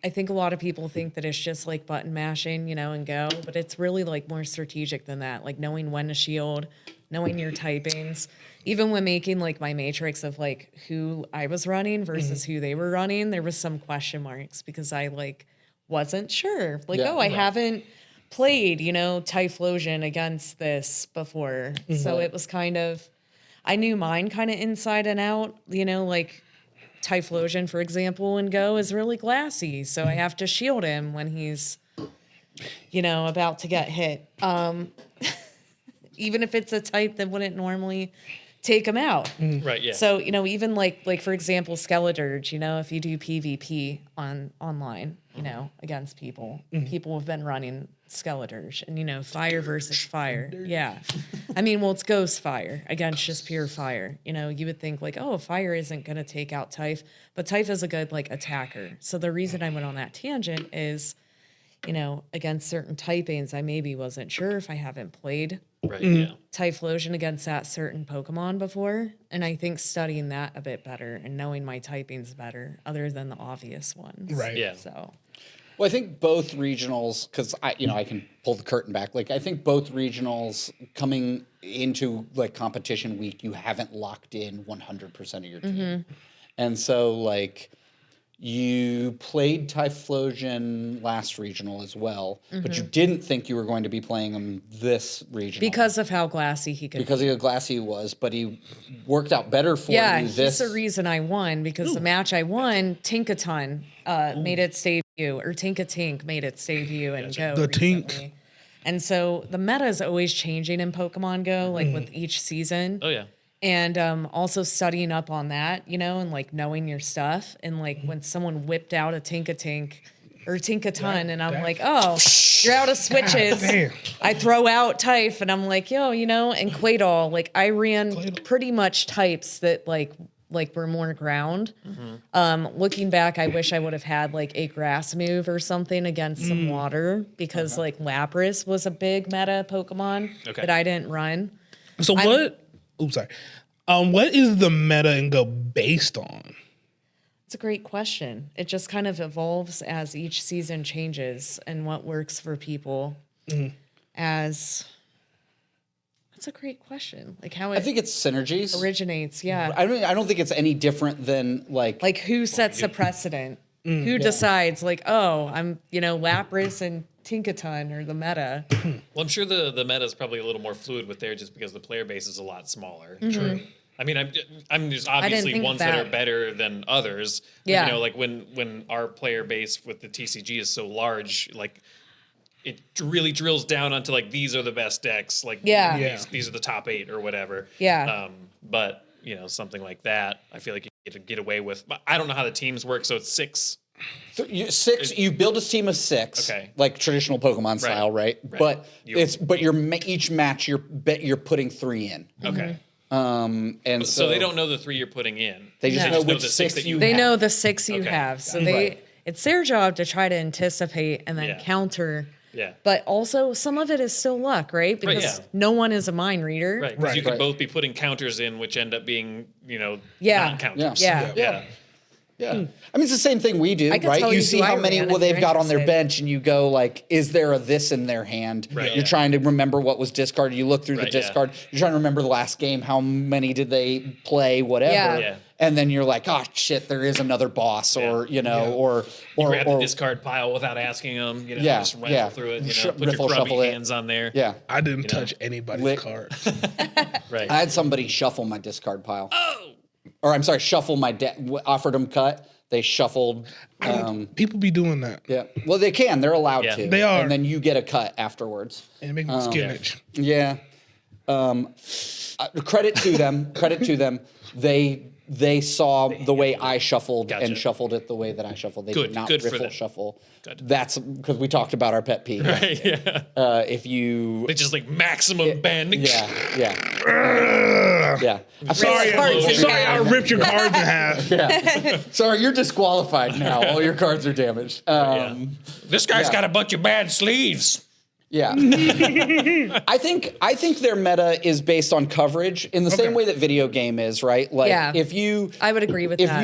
I think a lot of people think that it's just like button mashing, and go, but it's really like more strategic than that. Like knowing when to shield, knowing your typings. Even when making like my matrix of like who I was running versus who they were running, there was some question marks because I like wasn't sure. Like, Yeah, I haven't played, Typhlosion against this before. So it was kind of I knew mine kind of inside and out, like Typhlosion, for example, in Go is really glassy, so I have to shield him when he's, about to get hit. Even if it's a type that wouldn't normally take him out. Right, yeah. So, even like for example, Skeledirge, if you do PvP online, against people, people have been running Skeledirge and, fire versus fire. Yeah. It's ghost fire against just pure fire. You would think like, oh, fire isn't going to take out Typh, but Typh is a good like attacker. So the reason I went on that tangent is, against certain typings, I maybe wasn't sure if I haven't played Typhlosion against that certain Pokemon before. And I think studying that a bit better and knowing my typings better, other than the obvious ones. Right. Yeah. So. Well, I think both regionals, because I can pull the curtain back. Like I think both regionals coming into like competition week, you haven't locked in 100% of your team, and so like you played Typhlosion last regional as well, but you didn't think you were going to be playing him this regional Because of how glassy he could be. Because of how glassy he was, but he worked out better for you this. That's the reason I won, because the match I won, Tinkaton made its debut, or Tinkatink made its debut in Go The recently. Tink. And so the meta is always changing in Pokemon Go, like with each season. Oh, yeah. And also studying up on that, and like knowing your stuff. And like when someone whipped out a Tinkatink or Tinkaton, and I'm like, oh, you're out of switches. Damn. I throw out Typh, and I'm like, and Quaidol. Like I ran pretty much types that like were more ground. Looking back, I wish I would have had like a grass move or something against some water, because like Lapras was a big meta Pokemon that I didn't run. So what? Oops, sorry. What is the meta in Go based on? It's a great question. It just kind of evolves as each season changes and what works for people. That's a great question. Like how I think it's synergies. originates. Yeah. I don't think it's any different than like Who sets a precedent? Who decides like, oh, I'm, Lapras and Tinkaton or the meta. Well, I'm sure the meta is probably a little more fluid with there, just because the player base is a lot smaller. True. I mean, there's obviously think ones that are better than others. Yeah. Like when our player base with the TCG is so large, like it really drills down onto like these are the best decks. Like these are the top 8 or whatever. Yeah. But something like that, I feel like you get to get away with. But I don't know how the teams work, so it's 6. You build a team of 6, like traditional Pokemon style, right? But each match you're putting 3 in. Okay. And so they don't know the 3 you're putting in. They just know which the 6 that you They have. know the 6 you have. So Right. it's their job to try to anticipate and then counter. Yeah. But also some of it is still luck, right? Because no one is a mind reader. Right. Because you could both be putting counters in, which end up being, Yeah. non-counters. Yeah. Yeah. I mean, it's the same thing we do, I could right? tell You you see who how I many ran if they've you're got on their interested. bench, and you go like, is there a this in their hand? Right, You're trying to remember what was discarded. You look through the Right, yeah. discard. You're trying to remember the last game. How many did they play? Whatever. Yeah. Yeah. And then you're like, oh shit, there is another boss, or or Grab the discard pile without asking them. Just rifle through it. Put Riffle, your shuffle grubby it. hands on there. Yeah. I didn't touch anybody's Lick. cards. Right. I had somebody shuffle my discard pile. Or I'm sorry, shuffle my deck. Offered them cut. They shuffled. People be doing that. Yeah. Well, they can. They're allowed Yeah. to. They are. And then you get a cut afterwards. And it make me skin itch. Yeah. Credit to them. Credit to them. They saw the way I shuffled Gotcha. and shuffled it the way that I shuffled. They Good, did not good for riffle them. shuffle. Good. That's because we talked about our pet peeve. Right, yeah. If you, They just like maximum bend. yeah. I'm Sorry, cards in sorry, I half. ripped your cards in half. sorry, you're disqualified now. All your cards are damaged. This guy's got a bunch of bad sleeves. Yeah. I think their meta is based on coverage in the same way that video game is, right? Like I would agree with that.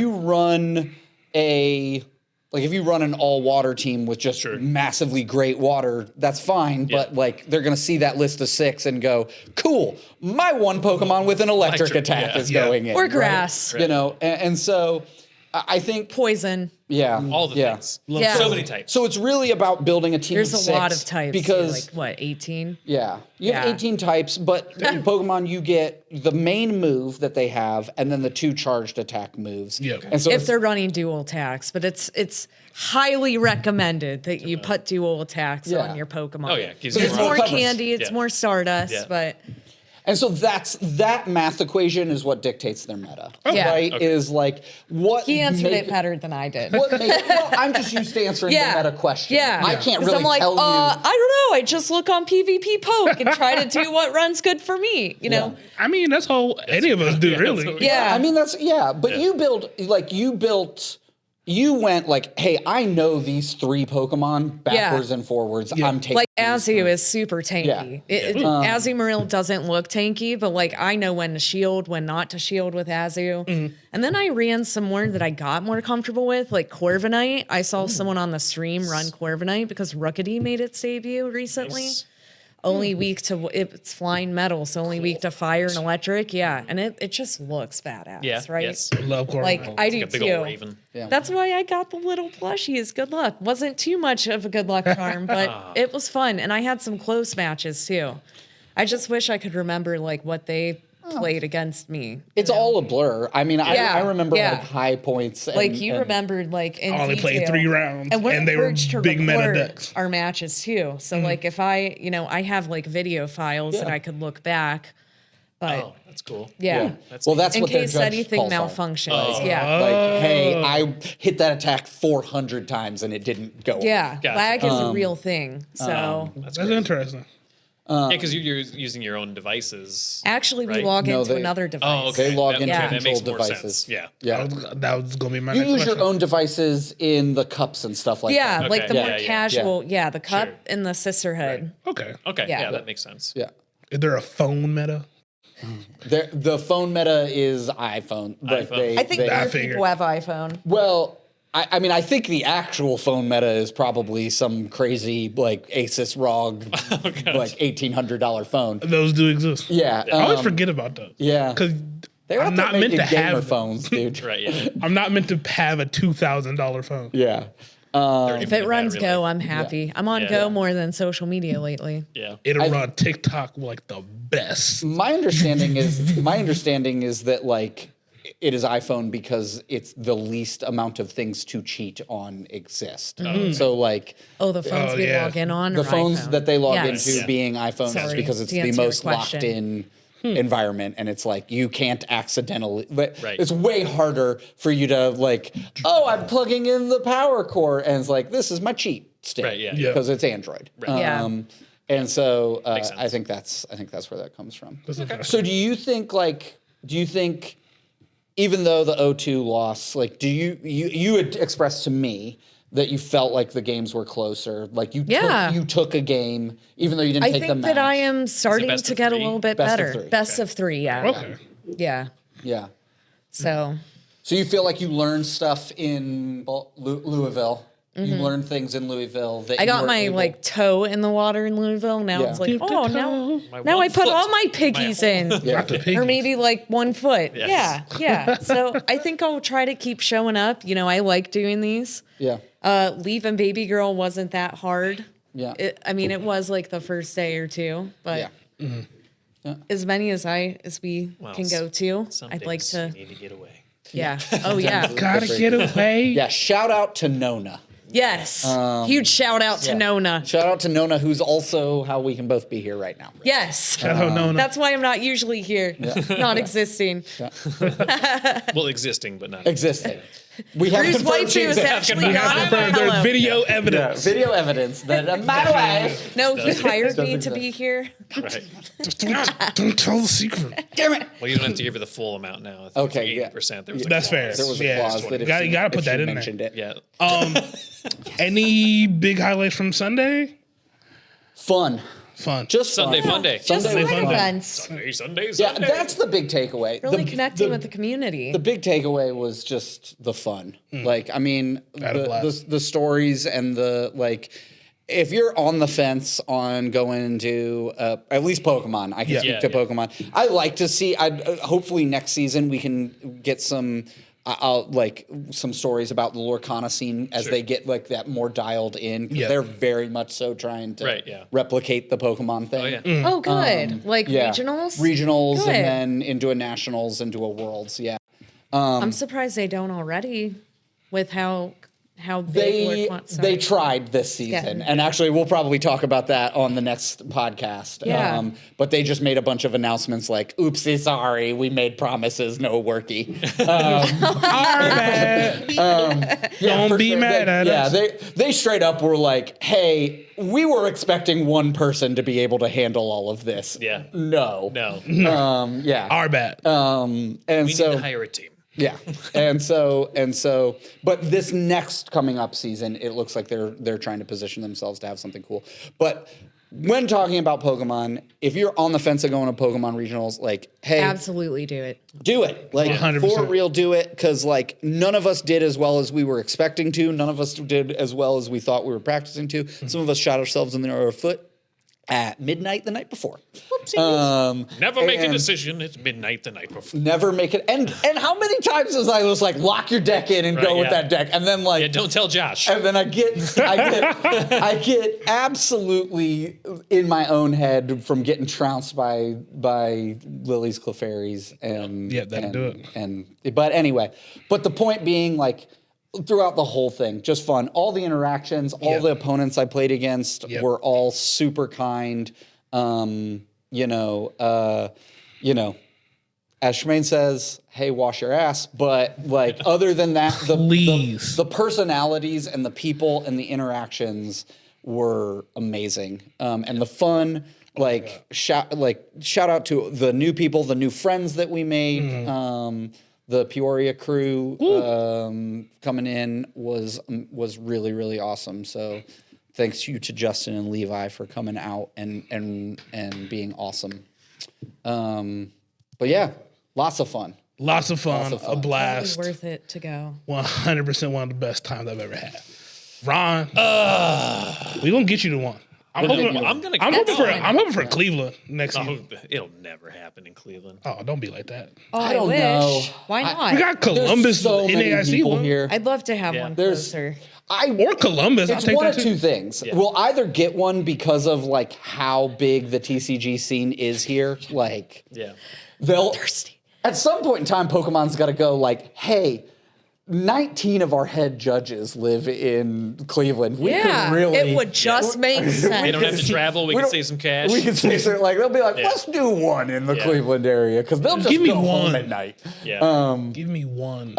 If you run an all water team with just massively great water, that's fine. But like they're gonna see that list of 6 and go, cool, my one Pokemon with an electric attack is going in. Or grass. Right? And so I think Poison. All the things. Yeah. So many types. so. It's really about building a team. There's of a 6 lot of types. because Like what, 18? you have Yeah. 18 types, but in Pokemon you get the main move that they have, and then the 2 charged attack moves. Yeah. Okay. And so If they're running dual attacks, but it's highly recommended that you put dual attacks Yeah. on your Pokemon. Oh, yeah, 'cause So you're It's more more covers. candy, it's Yeah. more Stardust, Yeah. but And so that math equation is what dictates their meta, Yeah. right? Okay. Is like what he answered make- it better than I did. Well, I'm just used to answering the meta question. Yeah. I can't 'Cause really I'm like, tell you. I don't know. I just look on PvP Poke and try to do what runs good for me, you know? I mean, that's all any of us do, yeah, really. that's what Yeah. I mean, but you went like, hey, I know these 3 Pokemon backwards and forwards. I'm taking Like these Azu 3. is super tanky. Yeah. Azumarill doesn't look tanky, but like I know when to shield, when not to shield with Azu. Mm-hmm. And then I ran some more that I got more comfortable with, like Corviknight. I saw someone on the stream run Corviknight because Rookity made its debut recently. Nice. Only weak to it's flying metal, so only weak to fire and electric. Yeah, and it just looks badass, Yeah. right? Yes. Love Corviknight. Like I do Like a big too. old raven. Yeah. That's why I got the little plushies. Good luck. Wasn't too much of a good luck charm, but it was fun. And I had some close matches too. I just wish I could remember like what they played against me. It's all a blur. I mean, Yeah, I remember yeah. like high points. Like you remembered like in I only played detail. 3 rounds, And we're and they were encouraged to big meta record decks. our matches too. So like if I have like video files that Yeah. I could look back. But Oh, that's cool. yeah. That's well, neat. that's In what their case judge anything calls are. malfunctions. Yeah. Like, hey, I hit that attack 400 times and it didn't go. Yeah. Got it. Lag is a real thing. So That's interesting. Yeah, because you're using your own devices. actually we Right? log No, into they- another device. Oh, okay. They log That- into that makes controlled more devices. sense. Yeah. Yeah. That was gonna be my You next use question. your own devices in the cups and stuff like Yeah, that. like the Okay. more Yeah, yeah. casual, the cup Sure. and the sisterhood. Okay. Okay. Yeah. Yeah. that makes sense. Yeah. Is there a phone meta? The phone meta is iPhone. Like iPhone. I think they- I more figured. people have iPhone. well, I mean, I think the actual phone meta is probably some crazy like Asus ROG, like $1,800 phone. Those do exist. Yeah. I always um, forget about those. Yeah. Because They're I'm out there not meant making to gamer have phones, dude. Right. Yeah. I'm not meant to have a $2,000 phone. Yeah. If it runs Go, I'm happy. I'm on Yeah. Go more than social media lately. Yeah. It'll run TikTok like the best. My understanding is that like it is iPhone because it's the least amount of things to cheat on exist. So like Oh, the phones we yeah. log in on. the or phones iPhone? that they log Yes. into Yeah. being iPhones Sorry, because it's to the answer your most question. locked in environment, and it's like you can't accidentally. But Right. it's way harder for you to like, oh, I'm plugging in the power cord, and it's like this is my cheat stick, Right, yeah. Yeah. because it's Android. Right. Yeah. And so Makes sense. I think that's where that comes from. That's okay. So do you think even though the 0-2 loss, like you had expressed to me that you felt like the games were closer, like you took a game even though you didn't I take the think match. that I am starting best to of get a three? little bit Best of better. three. Best of 3, yeah. Okay. Yeah. Yeah. So So you feel like you learned stuff in Louisville. You learned things in Louisville that I you got were my able- like toe in the water in Louisville. Now Yeah. it's like, Dip the oh, toe. now I one put foot. all my piggies in. Not the piggies. Or maybe like 1 foot. Yes. Yeah. So I think I'll try to keep showing up. You know, I like doing these. Yeah. Leaving Baby Girl wasn't that hard. Yeah. It was like the first day or two, but Yeah. as many as we Well, can go to, Some I'd like days to. you need to get away. Yeah. Oh yeah. Gotta get away. Yeah. Shout out to Nona. Yes. Huge shout out to Nona. Shout out to Nona, who's also how we can both be here right now. Yes. Shout out Nona. That's why I'm not usually here. Not existing. Well, existing, but not Existing. We have Drew's confirmed wife she too is exists. actually We have not confirmed there's hello. video evidence. Video evidence that my wife. No, he hired me Doesn't to be here. Right. Just don't tell the secret. Damn it. Well, you don't have to give her the full amount now. I think Okay, it's yeah. 80%. There was a That's fair. clause. There was a Yeah, clause that if you gotta put if that she in there. mentioned it. Yeah. Any big highlights from Sunday? Fun. Fun. Just Sunday fun. fun day. Just Sunday side fun day. events. Sunday. Yeah, that's the big takeaway. Really The- connecting the- with the community. The big takeaway was just the fun. Like, I mean, Had a blast. the stories and the like. If you're on the fence on going to at least Pokemon, I can Yeah. speak Yeah, to yeah. Pokemon. I like to see. Hopefully next season we can get some I'll like some stories about the Lorcana scene as they get like that more dialed in. 'Cause they're very much so trying to replicate the Pokemon thing. Oh yeah. Oh, good. Like regionals? Regionals Good. and then into a nationals, into a worlds. Yeah. I'm surprised they don't already with how big They tried this season, and actually we'll probably talk about that on the next podcast. Yeah. But they just made a bunch of announcements like, "Oopsie, sorry, we made promises, no worky." Don't be mad at us. Yeah, they straight up were like, "Hey, we were expecting one person to be able to handle all of this. Yeah. No. Yeah. Our bad. And We so need to hire a team. yeah, and so, but this next coming up season, it looks like they're trying to position themselves to have something cool. But when talking about Pokemon, if you're on the fence of going to Pokemon regionals, like, hey, Absolutely do it. do it, like 100%. for real, do it, because like none of us did as well as we were expecting to. None of us did as well as we thought we were practicing to. Some of us shot ourselves in the foot at midnight the night before. Never make a decision. It's midnight the night before. Never make it. And how many times was I was like, lock your deck in and go with that deck, and then like, Yeah, don't tell Josh. and then I get absolutely in my own head from getting trounced by Lily's Clefairies and that'll do it. But anyway, but the point being like. Throughout the whole thing, just fun. All the interactions, all the opponents I played against were all super kind. As Shemaine says, "Hey, wash your ass." But like, other than that, the personalities and the people and the interactions were amazing. And the fun, shout out to the new people, the new friends that we made. The Peoria crew coming in was really, really awesome. So thanks you to Justin and Levi for coming out and being awesome. But yeah, lots of fun. Lots of fun. A blast. Totally worth it to go. 100% one of the best times I've ever had. Ron, we gonna get you to one. I'm hoping for Cleveland next year. It'll never happen in Cleveland. Oh, don't be like that. Oh, I don't know. Why not? We got Columbus, so many NAIC people one. here. I'd love to have one closer. Or Columbus. I'll It's take one that of too. two things. We'll either get one because of like how big the TCG scene is here. Like, they'll at some point in time, Pokemon's got to go like, hey. 19 of our head judges live in Cleveland. We could really, it would just make sense. We don't have to travel. We can save some cash. We can save some, like they'll be like, let's do one in the Cleveland area because they'll just Give me go home one. at night. Give me one.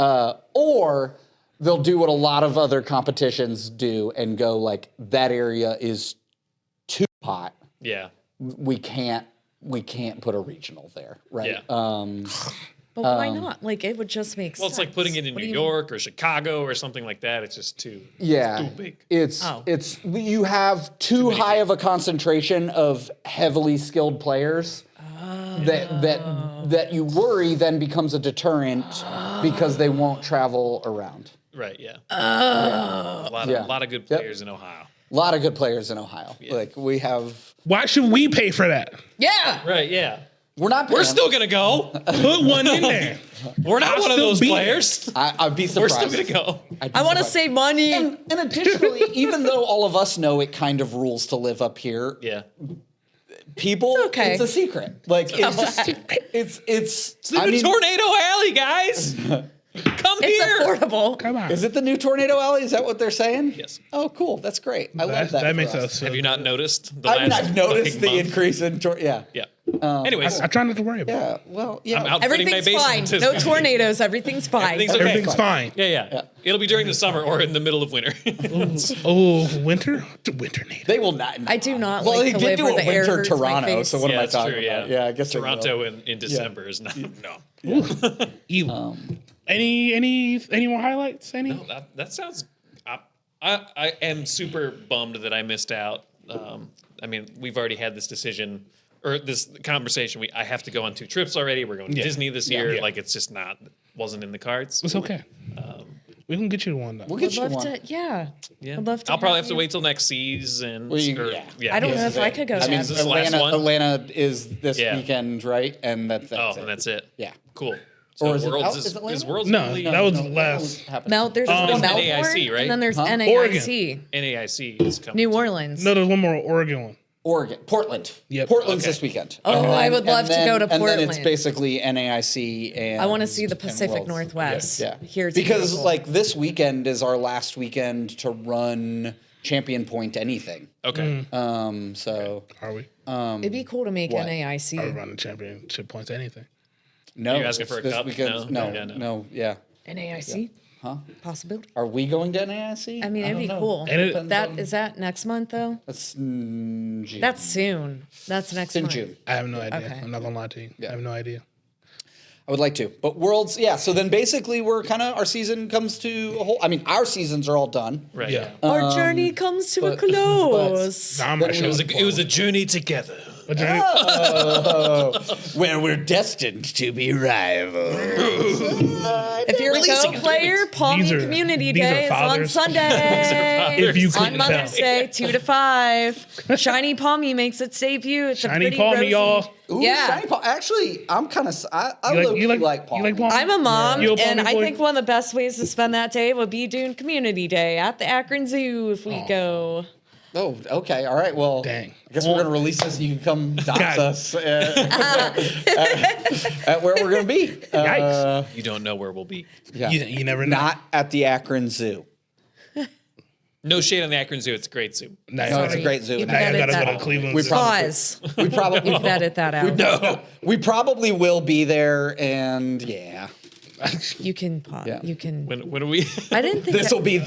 Or they'll do what a lot of other competitions do and go like, that area is too hot. Yeah. We can't put a regional there, right? Yeah. But why not? Like, it would just make sense. Well, it's like putting it in New York or Chicago or something like that. It's just too big. It's you have too high of a concentration of heavily skilled players that you worry then becomes a deterrent because they won't travel around. Right, yeah. A lot of good players in Ohio. A lot of good players in Ohio. Like we have. Why should we pay for that? Yeah. Right, yeah. We're still gonna go. Put one in there. We're not one of those players. I'd be We're surprised. still gonna go. I want to save money. And additionally, even though all of us know it kind of rules to live up here, Yeah. people, okay. it's a secret. Like it's It's the new Tornado Alley, guys. Come It's here. affordable. Come on. Is it the new Tornado Alley? Is that what they're saying? Yes. Oh, cool. That's great. I love that. That for makes us. us. Have you not noticed the I've last not noticed fucking the month? increase in Yeah. Anyways, I try not to worry about it. Yeah. Well, yeah. I'm outfitting my Everything's fine. basement. No tornadoes. Everything's fine. Everything's okay. Everything's fine. Yeah. It'll be during the summer or in the middle of winter. Oh, winter? Winter native. They will not. I do not Well, like he to did live do where a the air winter hurts my Toronto. face. So what am I That's talking true, about? Yeah, I guess they Toronto will. in December is not. Evil. Any more highlights? Any? No, that sounds. I am super bummed that I missed out. I mean, we've already had this decision or this conversation. I have to go on 2 trips already. We're going to Disney this year. Yeah. Like it's just wasn't in the cards. It's okay. We can get you to one though. We'll get you I'd love one. to. Yeah. Yeah. I'd love to. I'll probably have to you. wait till next season. Yeah. I don't know if I could go. I mean, there. Is this the last one? Atlanta is this Yeah. weekend, right? And that's Oh, it. and that's it. Yeah. Cool. So Or is it Worlds out- is, is it is later? Worlds No, only that was No, last. happened. Mount, there's There's Melbourne, NAIC, right? and then there's Huh? NAIC. NAIC is coming. New Orleans. No, there's one more Oregon one. Oregon, Portland. Yep. Portland's Okay. this weekend. Oh, I would love to go to And then it's Portland. basically NAIC and I want to see the and Pacific Worlds. Northwest. Yeah, Here, it's because beautiful. like this weekend is our last weekend to run Champion Point anything. Okay. So Are we? it'd be cool to make what? Are we NAIC. running championship points? Anything? no, Are you asking for a this cup? weekend- No? No, Yeah, no. no, yeah. NAIC? Huh? Possibility. Are we going to NAIC? I mean, it'd be don't know. cool. And it- Depends That on- is that next month though? That's June. That's soon. That's next It's in month. June. I have no idea. Okay. I'm not gonna lie to you. I have no idea. I would like to, but Worlds, yeah. So then basically, we're kind of our season comes to a whole. I mean, our seasons are all done. Right. Yeah. Yeah. Our journey comes to a but- close. Nah, I'm not Then sure. It was a journey together. But journey- Where we're destined to be rivals. If you're a Releasing Go in 3 player, weeks. Palm These Beach are- Community these are Day is on fathers. Sunday. If you on couldn't Mother's tell. Day, 2 to 5. Shiny Palmy makes its debut. It's a Shiny pretty Palmy, rosy- y'all. Ooh, Yeah. Shiny Paw. Actually, I'm kind of. I You low-key like Paul. You like Palm? I'm a mom, You a and Palmy I boy? think one of the best ways to spend that day would be doing Community Day at the Akron Zoo if we go. Oh, okay. All right. Well, Dang. I guess we're gonna release this, and you can come dox God. us at where we're gonna be. Yikes. You don't know where we'll be. Yeah. You never know. Not at the Akron Zoo. No shade on the Akron Zoo. It's a great zoo. Nah, No, it's a Sorry. great zoo. You and can I edit gotta that go to out. Cleveland. We Zoo. probably- Pause. We probably You can edit that out. no. We probably will be there, and yeah, You can pause. Yeah. You can. When are we? I didn't think this will be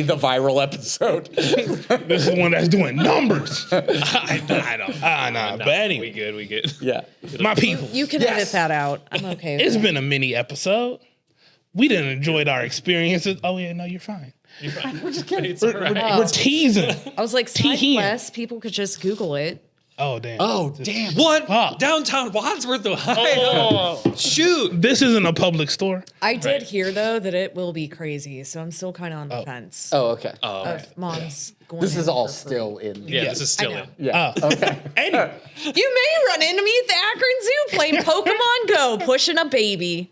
the viral episode. This is one that's doing numbers. I don't. Nah. But We anyway, good. We good. Yeah. my people, you can Yes. edit that out. I'm okay with it's that. been a mini episode. We didn't enjoyed our experiences. Oh yeah, no, you're fine. You're fine. We're just kidding. It's all right. We're teasing. I was like, side Tee-hee. quest, people could just Google it. Oh damn. Oh damn. What? Fuck. Downtown Wadsworth, Ohio. Shoot. This isn't a public store. I did Right. hear though that it will be crazy, so I'm still kind of on the fence Oh okay. of moms going. This in is all for free. still in. Yeah, Yeah. this is still I know. in. Yeah. Okay. Anyway, You may run into me at the Akron Zoo playing Pokemon Go, pushing a baby.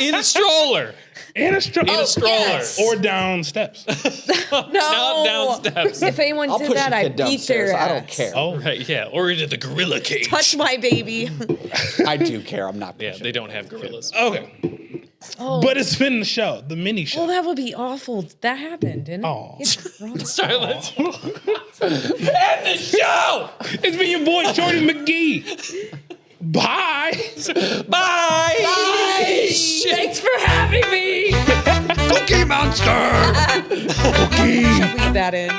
In a stroller. in a stroller. In a stroller. yes. Or down steps. No, Not down steps. If anyone I'll did push that, a I'd kid beat their downstairs. ass. I don't care. Oh, Right, yeah. Or into the gorilla cage. Touch my baby. I do care. I'm not. Yeah, pushing. they don't have gorillas. okay. Oh, But it's been the show, the mini show. well, that would be awful. That happened, didn't it? Oh. It's wrong. Sorry, let's. End the show. It's been your boy Jordy McGee. Bye. Bye. Thanks for having me. Cookie Monster. Okay. Leave that in.